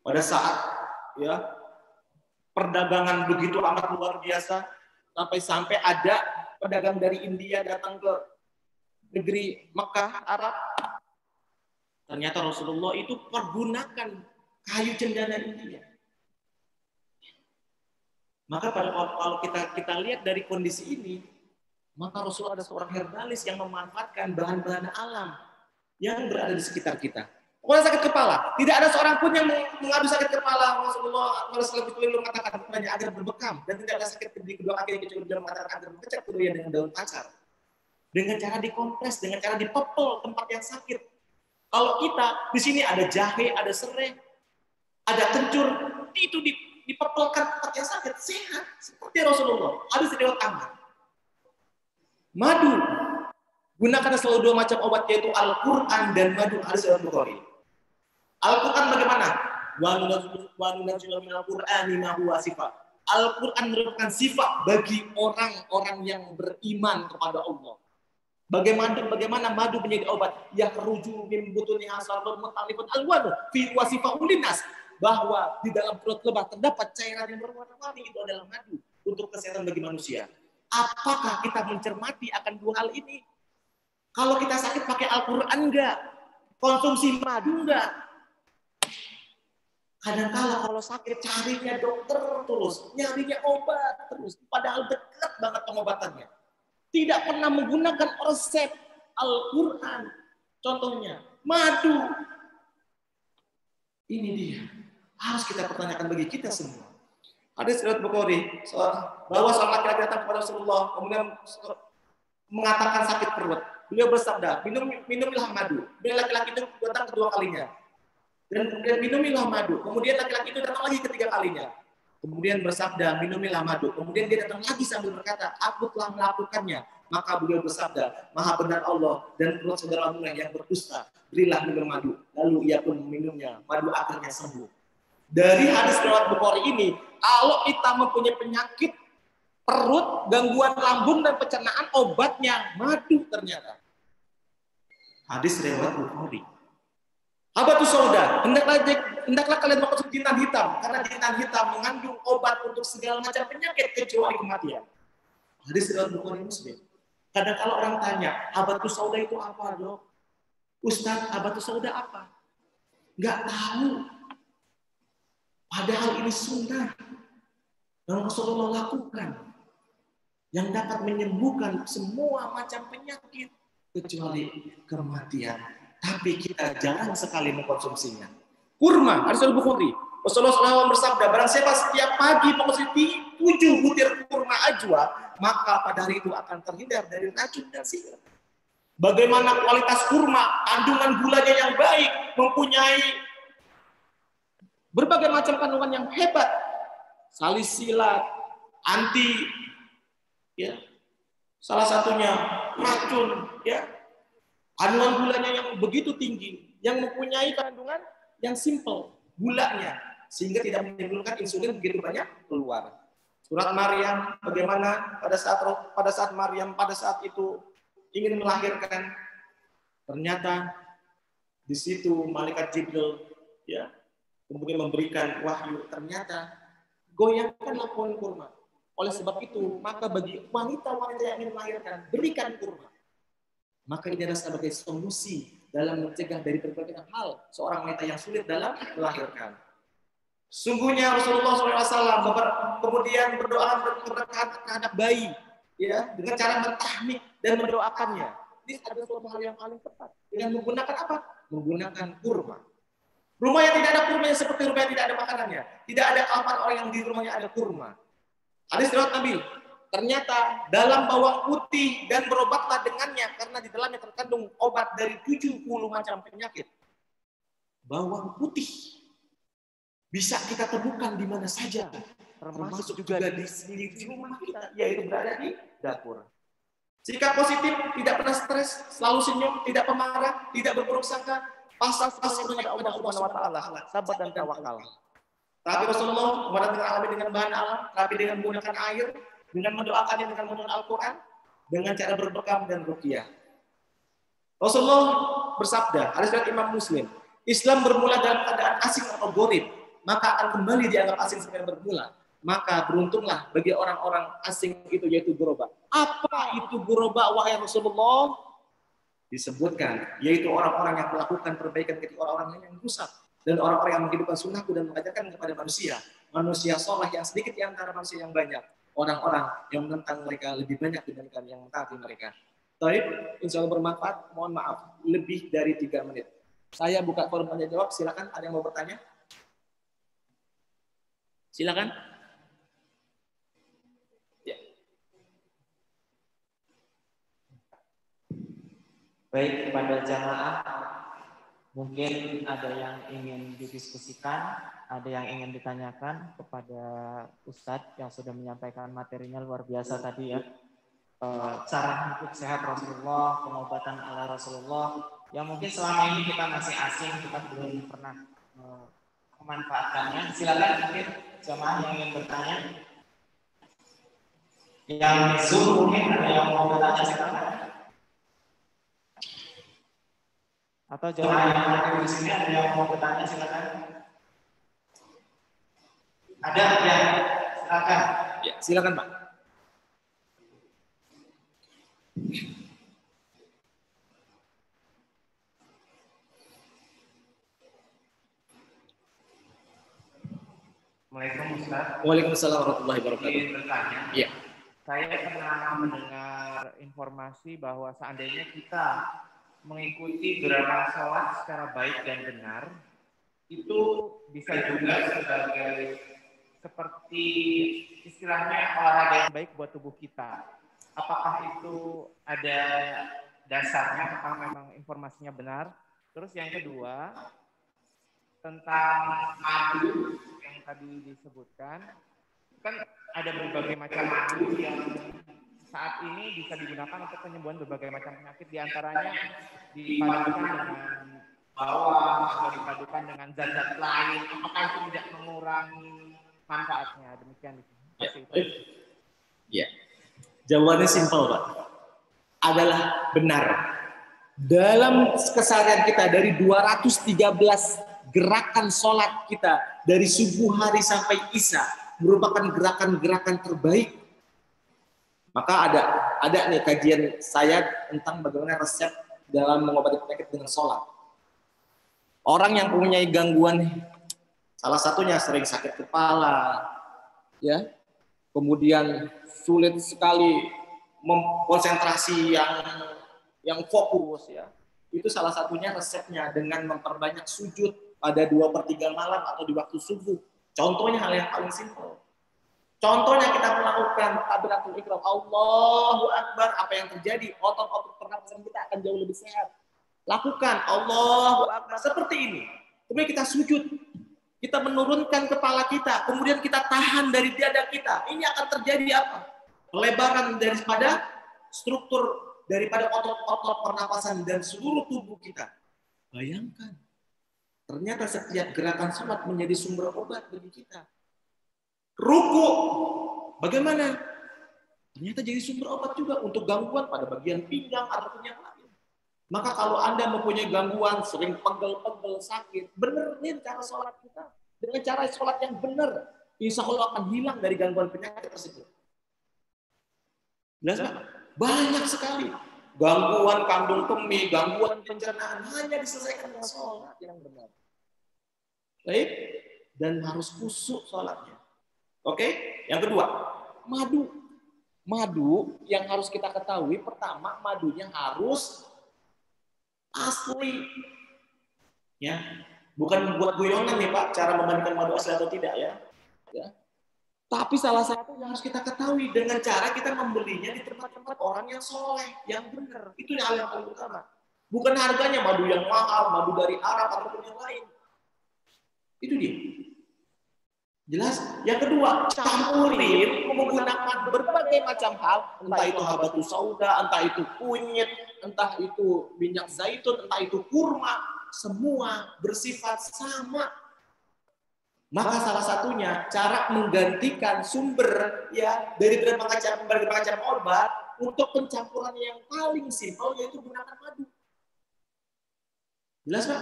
Pada saat perdagangan begitu amat luar biasa, sampai ada pedagang dari India datang ke negeri Mekah, Arab. Ternyata Rasulullah itu pergunakan kayu cendana India. Maka kalau kita lihat dari kondisi ini, maka Rasulullah ada seorang herbalis yang memanfaatkan bahan-bahan alam yang berada di sekitar kita. Orang sakit kepala, tidak ada seorang pun yang mengadu sakit kepala. Rasulullah SAW itu mengatakan kepadanya agar berbekam dan tidak ada sakit di kedua kaki kecuali dia mengatakan agar berkecap kedua dengan daun pacar. Dengan cara dikompres, dengan cara dipepel tempat yang sakit. Kalau kita di sini ada jahe, ada serai, ada kencur, itu dipepelkan tempat yang sakit, sehat seperti Rasulullah. Hadis riwayat Ahmad. Madu, gunakan selalu dua macam obat, yaitu Al-Quran dan madu. Hadis riwayat Bukhari. Al-Quran bagaimana? Wa nunazzilu minal Qur'ani ma huwa sifat. Al-Quran merupakan sifat bagi orang-orang yang beriman kepada Allah. Bagaimana madu menjadi obat? Ya ruju min butuni hasalun mutalifun alwanu fi wasifaul linnas, bahwa di dalam perut lebah terdapat cairan yang berwarna-warni, itu adalah madu untuk kesehatan bagi manusia. Apakah kita mencermati akan dua hal ini? Kalau kita sakit pakai Al-Quran enggak? Konsumsi madu enggak? Kadang-kala kalau sakit carinya dokter terus, nyarinya obat terus, padahal dekat banget pengobatannya. Tidak pernah menggunakan resep Al-Quran. Contohnya, madu. Ini dia. Harus kita pertanyakan bagi kita semua. Hadis riwayat Bukhari bahwa seorang laki-laki datang kepada Rasulullah, kemudian mengatakan sakit perut. Beliau bersabda, minumlah madu. Kemudian laki-laki itu datang kedua kalinya. Dan kemudian minumilah madu. Kemudian laki-laki itu datang lagi ketiga kalinya. Kemudian bersabda, minumilah madu. Kemudian dia datang lagi sambil berkata, aku telah melakukannya. Maka beliau bersabda, maha benar Allah dan perut saudaramu yang berdusta, berilah minum madu. Lalu ia pun meminumnya. Madu akhirnya sembuh. Dari hadis riwayat Bukhari ini, kalau kita mempunyai penyakit perut, gangguan lambung dan pencernaan, obatnya madu ternyata. Hadis riwayat Bukhari. Habatus sauda, hendaklah kalian mengkonsumsi jintan hitam, karena jintan hitam mengandung obat untuk segala macam penyakit kecuali kematian. Hadis riwayat Bukhari Muslim. Kadang kalau orang tanya, habatus sauda itu apa, Dok? Ustaz, habatus sauda apa? Enggak tahu. Padahal ini sunnah yang Rasulullah lakukan, yang dapat menyembuhkan semua macam penyakit kecuali kematian. Tapi kita jarang sekali mengkonsumsinya. Kurma, hadis Bukhari. Rasulullah SAW bersabda, barang siapa setiap pagi mengkonsumsi 7 butir kurma ajwa, maka pada hari itu akan terhindar dari racun dan sihir. Bagaimana kualitas kurma, kandungan gulanya yang baik, mempunyai berbagai macam kandungan yang hebat, salisilat, anti, ya, salah satunya racun, ya. Kandungan gulanya yang begitu tinggi, yang mempunyai kandungan yang simple, gulanya, sehingga tidak menimbulkan insulin begitu banyak keluar. Surat Maryam, bagaimana pada saat Maryam pada saat itu ingin melahirkan, ternyata di situ malaikat Jibril, ya, kemudian memberikan wahyu, ternyata goyangkanlah pohon kurma. Oleh sebab itu, maka bagi wanita-wanita yang ingin melahirkan, berikan kurma. Maka ini adalah sebagai solusi dalam mencegah dari berbagai hal seorang wanita yang sulit dalam melahirkan. Sungguhnya Rasulullah SAW kemudian berdoa berkata terhadap bayi, ya, dengan cara mentahnik dan mendoakannya. Ini adalah suatu hal yang paling tepat. Dengan menggunakan apa? Menggunakan kurma. Rumah yang tidak ada kurmanya seperti rumah yang tidak ada makanannya. Tidak ada kapan orang yang di rumahnya ada kurma. Hadis riwayat Nabi. Ternyata dalam bawang putih dan berobatlah dengannya karena di dalamnya terkandung obat dari 70 macam penyakit. Bawang putih bisa kita temukan di mana saja, termasuk juga di rumah kita, yaitu berada di dapur. Sikap positif, tidak pernah stres, selalu senyum, tidak pemarah, tidak berburuk sangka, pasrah kepada Allah Subhanahu wa taala, sabar dan tawakal. Tapi Rasulullah memerangi dengan bahan alam, tapi dengan menggunakan air, dengan mendoakannya dengan menggunakan Al-Quran, dengan cara berbekam dan ruqyah. Rasulullah bersabda, hadis riwayat Imam Muslim, Islam bermula dalam keadaan asing atau gharib, maka akan kembali dianggap asing sampai bermula. Maka beruntunglah bagi orang-orang asing itu, yaitu ghuraba. Apa itu ghuraba, wahai Rasulullah? disebutkan, yaitu orang-orang yang melakukan perbaikan ketika orang-orang lain yang rusak, dan orang-orang yang menghidupkan sunnahku dan mengajarkan kepada manusia, manusia soleh yang sedikit di antara manusia yang banyak, orang-orang yang menentang mereka lebih banyak dibandingkan yang mentaati mereka. Baik, insya Allah bermanfaat. Mohon maaf, lebih dari 3 menit. Saya buka forum tanya jawab. Silakan, ada yang mau bertanya? Silakan. Ya. Baik, kepada jamaah, mungkin ada yang ingin didiskusikan, ada yang ingin ditanyakan kepada Ustadz yang sudah menyampaikan materinya luar biasa tadi ya. Cara hidup sehat Rasulullah, pengobatan ala Rasulullah, yang mungkin selama ini kita masih asing, kita belum pernah memanfaatkannya. Silakan mungkin jamaah yang ingin bertanya. Yang Zoom mungkin ada yang mau bertanya silakan. Atau jamaah yang hadir di sini ada yang mau bertanya silakan. Ada ya, silakan. Ya, silakan Pak. Assalamualaikum Ustaz. Waalaikumsalam warahmatullahi wabarakatuh. Ingin bertanya. Iya. Saya pernah mendengar informasi bahwa seandainya kita mengikuti gerakan sholat secara baik dan benar, itu bisa juga sebagai seperti istilahnya olahraga yang baik buat tubuh kita. Apakah itu ada dasarnya? Apakah memang informasinya benar? Terus yang kedua, tentang madu yang tadi disebutkan, kan ada berbagai macam madu yang saat ini bisa digunakan untuk penyembuhan berbagai macam penyakit, diantaranya dipadukan dengan bawang atau dipadukan dengan zat-zat lain. Apakah itu tidak mengurangi manfaatnya? Demikian. Ya. Jawabannya simpel, Pak. Adalah benar. Dalam keseharian kita dari 213 gerakan sholat kita dari subuh hari sampai isya merupakan gerakan-gerakan terbaik. Maka ada nih kajian saya tentang bagaimana resep dalam mengobati penyakit dengan sholat. Orang yang mempunyai gangguan, salah satunya sering sakit kepala, ya, kemudian sulit sekali konsentrasi yang fokus, ya, itu salah satunya resepnya dengan memperbanyak sujud pada 2/3 malam atau di waktu subuh. Contohnya hal yang paling simpel. Contohnya kita melakukan takbiratul ihram, Allahu Akbar, apa yang terjadi? Otot-otot pernapasan kita akan jauh lebih sehat. Lakukan Allahu Akbar seperti ini. Kemudian kita sujud. Kita menurunkan kepala kita, kemudian kita tahan dari dada kita. Ini akan terjadi apa? Pelebaran daripada struktur daripada otot-otot pernapasan dan seluruh tubuh kita. Bayangkan. Ternyata setiap gerakan sholat menjadi sumber obat bagi kita. Ruku, bagaimana? Ternyata jadi sumber obat juga untuk gangguan pada bagian pinggang ataupun yang lain. Maka kalau Anda mempunyai gangguan, sering pegel-pegel, sakit, benerin cara sholat kita. Dengan cara sholat yang benar, insya Allah akan hilang dari gangguan penyakit tersebut. Jelas, Pak? Banyak sekali. Gangguan kandung kemih, gangguan pencernaan, hanya diselesaikan dengan sholat yang benar. Baik? Dan harus khusyuk sholatnya. Oke, yang kedua, madu. Madu yang harus kita ketahui, pertama madunya harus asli. Ya, bukan buat guyonan nih Pak, cara membandingkan madu asli atau tidak ya. Tapi salah satu yang harus kita ketahui dengan cara kita membelinya di tempat-tempat orang yang soleh, yang benar. Itu hal yang paling utama. Bukan harganya madu yang mahal, madu dari Arab ataupun yang lain. Itu dia. Jelas? Yang kedua, campurin menggunakan berbagai macam hal, entah itu habatus sauda, entah itu kunyit, entah itu minyak zaitun, entah itu kurma, semua bersifat sama. Maka salah satunya cara menggantikan sumber ya dari berbagai macam obat untuk pencampuran yang paling simpel yaitu gunakan madu. Jelas, Pak?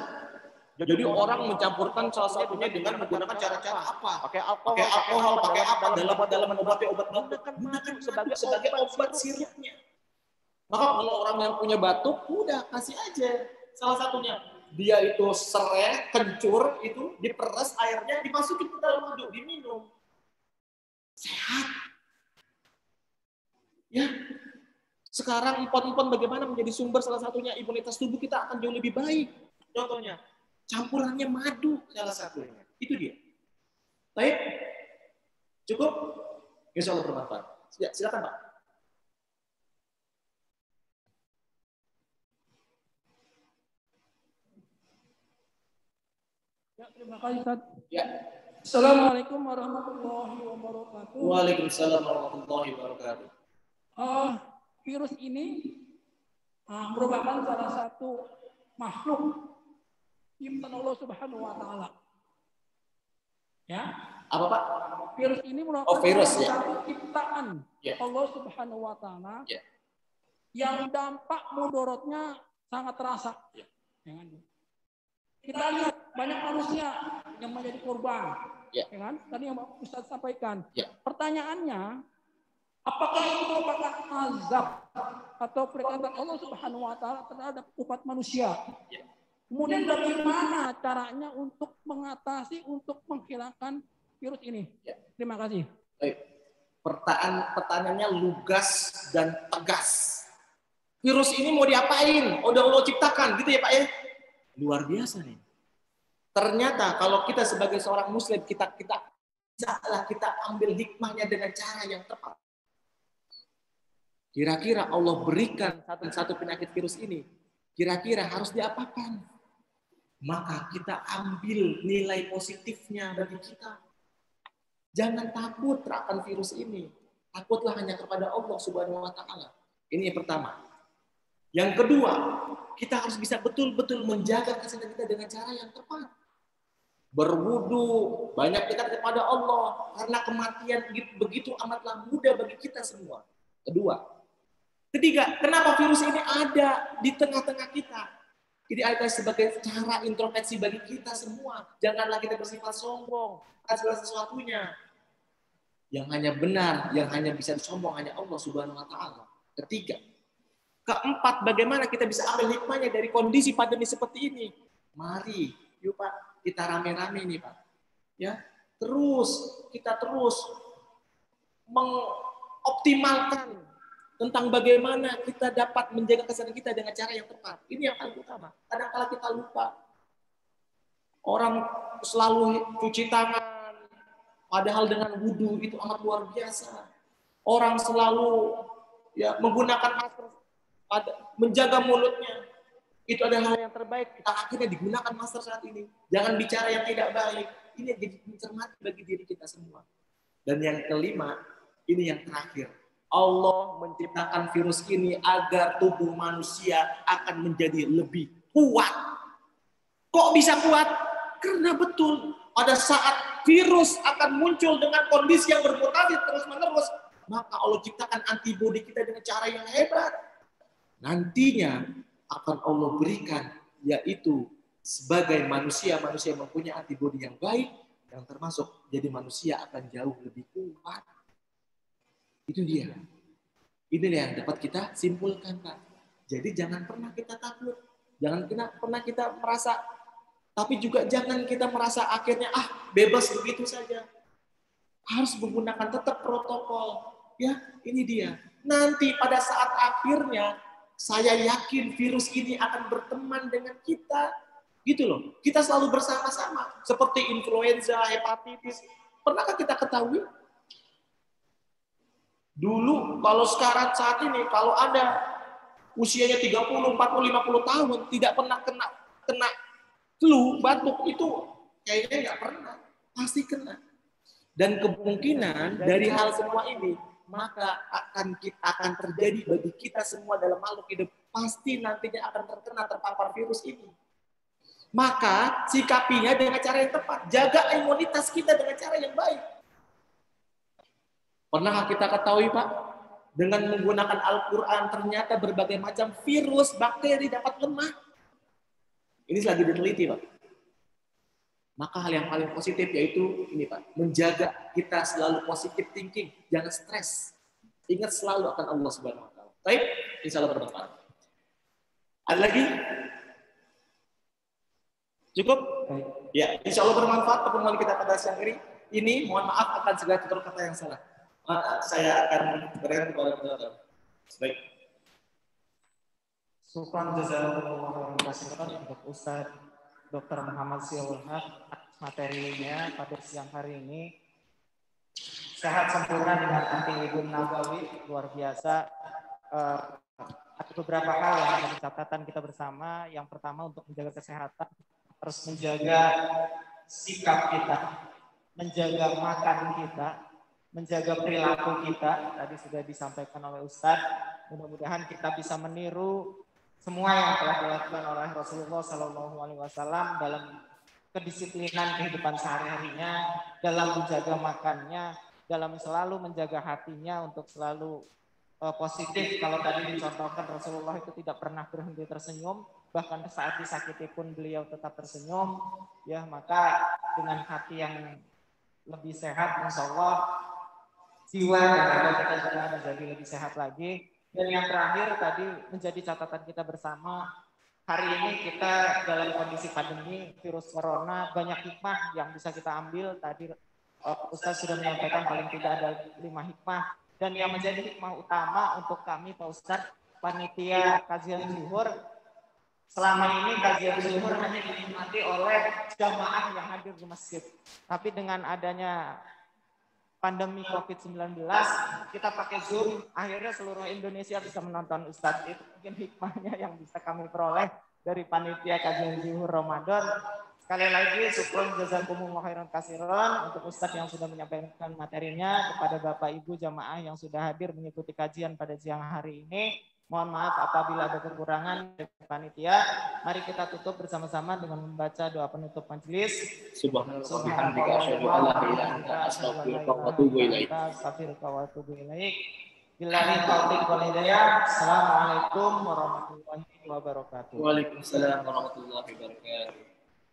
Jadi orang mencampurkan salah satunya dengan menggunakan cara-cara apa? Pakai alkohol, pakai apa dalam mengobati obat. Gunakan madu sebagai obat sirupnya. Maka kalau orang yang punya batuk, udah kasih aja salah satunya. Dia itu serai, kencur, itu diperes airnya, dimasukin ke dalam madu, diminum. Sehat. Ya. Sekarang empon-empon bagaimana menjadi sumber salah satunya imunitas tubuh kita akan jauh lebih baik. Contohnya, campurannya madu salah satunya. Itu dia. Baik. Cukup? Insya Allah bermanfaat. Ya, silakan Pak. Ya, terima kasih Ustaz. Ya. Assalamualaikum warahmatullahi wabarakatuh. Waalaikumsalam warahmatullahi wabarakatuh. Virus ini merupakan salah satu makhluk ciptaan Allah Subhanahu wa taala. Ya. Apa Pak? Virus ini merupakan virus, salah ya. satu ciptaan Allah Subhanahu wa taala. Ya. Yang dampak mudorotnya sangat terasa. Ya. Kita lihat banyak manusia yang menjadi korban. Ya. Ya kan? Tadi yang Ustaz sampaikan. Ya. Pertanyaannya, apakah itu merupakan azab atau peringatan Allah Subhanahu wa taala terhadap umat manusia? Ya. Kemudian bagaimana caranya untuk mengatasi, untuk menghilangkan virus ini? Ya. Terima kasih. Baik. Pertanyaannya lugas dan tegas. Virus ini mau diapain? Udah Allah ciptakan, gitu ya Pak ya? Luar biasa nih. Ternyata kalau kita sebagai seorang muslim, kita ambil hikmahnya dengan cara yang tepat. Kira-kira Allah berikan satu penyakit virus ini, kira-kira harus diapakan? Maka kita ambil nilai positifnya bagi kita. Jangan takut terhadap virus ini. Takutlah hanya kepada Allah Subhanahu wa taala. Ini yang pertama. Yang kedua, kita harus bisa betul-betul menjaga kesehatan kita dengan cara yang tepat. Berwudu, banyak dekat kepada Allah, karena kematian begitu amatlah mudah bagi kita semua. Ketiga, kenapa virus ini ada di tengah-tengah kita? Ini ada sebagai cara introspeksi bagi kita semua. Janganlah kita bersifat sombong atas segala sesuatunya. Yang hanya benar, yang hanya bisa disombong hanya Allah Subhanahu wa taala. Ketiga. Keempat, bagaimana kita bisa ambil hikmahnya dari kondisi pandemi seperti ini? Mari, yuk Pak, kita rame-rame nih Pak. Ya, kita terus mengoptimalkan tentang bagaimana kita dapat menjaga kesehatan kita dengan cara yang tepat. Ini yang paling utama. Kadang-kala kita lupa. Orang selalu cuci tangan, padahal dengan wudhu itu amat luar biasa. Orang selalu menggunakan masker, menjaga mulutnya. Itu adalah hal yang terbaik. Kita akhirnya digunakan masker saat ini. Jangan bicara yang tidak baik. Ini jadi pencermati bagi diri kita semua. Dan yang kelima, ini yang terakhir. Allah menciptakan virus ini agar tubuh manusia akan menjadi lebih kuat. Kok bisa kuat? Karena betul pada saat virus akan muncul dengan kondisi yang bermutasi terus-menerus, maka Allah ciptakan antibodi kita dengan cara yang hebat. Nantinya akan Allah berikan, yaitu sebagai manusia-manusia yang mempunyai antibodi yang baik, yang termasuk jadi manusia akan jauh lebih kuat. Itu dia. Ini yang dapat kita simpulkan, Pak. Jadi jangan pernah kita takut. Jangan pernah kita merasa, tapi juga jangan kita merasa akhirnya bebas begitu saja. Harus menggunakan tetap protokol. Ya, ini dia. Nanti pada saat akhirnya, saya yakin virus ini akan berteman dengan kita. Gitu loh. Kita selalu bersama-sama. Seperti influenza, hepatitis. Pernahkah kita ketahui? Dulu, kalau sekarang saat ini, kalau ada usianya 30, 40, 50 tahun, tidak pernah kena flu, batuk, itu kayaknya nggak pernah. Pasti kena. Dan kemungkinan dari hal semua ini, maka akan terjadi bagi kita semua dalam makhluk hidup. Pasti nantinya akan terpapar virus ini. Maka sikapinya dengan cara yang tepat. Jaga imunitas kita dengan cara yang baik. Pernahkah kita ketahui Pak? Dengan menggunakan Al-Quran ternyata berbagai macam virus, bakteri dapat lemah. Ini lagi diteliti Pak. Maka hal yang paling positif yaitu ini Pak, menjaga kita selalu positive thinking, jangan stres. Ingat selalu akan Allah Subhanahu wa taala. Baik, insya Allah bermanfaat. Ada lagi? Cukup? Ya, insya Allah bermanfaat pertemuan kita pada siang ini. Mohon maaf akan segala tutur kata yang salah. Saya akan berikan kepada Bapak. Baik. Syukran jazakumullah khairan untuk Ustaz Dr. Muhammad Ziaul Haq materinya pada siang hari ini. Sehat sempurna dengan anti-ibun nabawi, luar biasa. Ada beberapa hal yang menjadi catatan kita bersama. Yang pertama untuk menjaga kesehatan, harus menjaga sikap kita, menjaga makan kita, menjaga perilaku kita. Tadi sudah disampaikan oleh Ustadz. Mudah-mudahan kita bisa meniru semua yang telah dilakukan oleh Rasulullah SAW dalam kedisiplinan kehidupan sehari-harinya, dalam menjaga makannya, dalam selalu menjaga hatinya untuk selalu positif. Kalau tadi dicontohkan Rasulullah itu tidak pernah berhenti tersenyum, bahkan saat disakiti pun beliau tetap tersenyum. Ya, maka dengan hati yang lebih sehat, insya Allah jiwa dan raga kita juga menjadi lebih sehat lagi. Dan yang terakhir tadi menjadi catatan kita bersama, hari ini kita dalam kondisi pandemi virus corona, banyak hikmah yang bisa kita ambil. Tadi Ustaz sudah menyampaikan paling tidak ada 5 hikmah. Dan yang menjadi hikmah utama untuk kami Pak Ustaz, panitia kajian zuhur, selama ini kajian zuhur hanya dinikmati oleh jamaah yang hadir di masjid. Tapi dengan adanya pandemi COVID-19, kita pakai Zoom, akhirnya seluruh Indonesia bisa menonton Ustadz. Itu mungkin hikmahnya yang bisa kami peroleh dari panitia kajian zuhur Ramadan. Sekali lagi, syukron jazakumullah khairan katsiran untuk Ustadz yang sudah menyampaikan materinya, kepada Bapak Ibu jamaah yang sudah hadir mengikuti kajian pada siang hari ini. Mohon maaf apabila ada kekurangan dari panitia. Mari kita tutup bersama-sama dengan membaca doa penutup majelis. Subhanallah wa bihamdika asyhadu an la ilaha illa anta astaghfiruka wa atubu ilaik. Billahi taufiq wal hidayah. Assalamualaikum warahmatullahi wabarakatuh. Waalaikumsalam warahmatullahi wabarakatuh.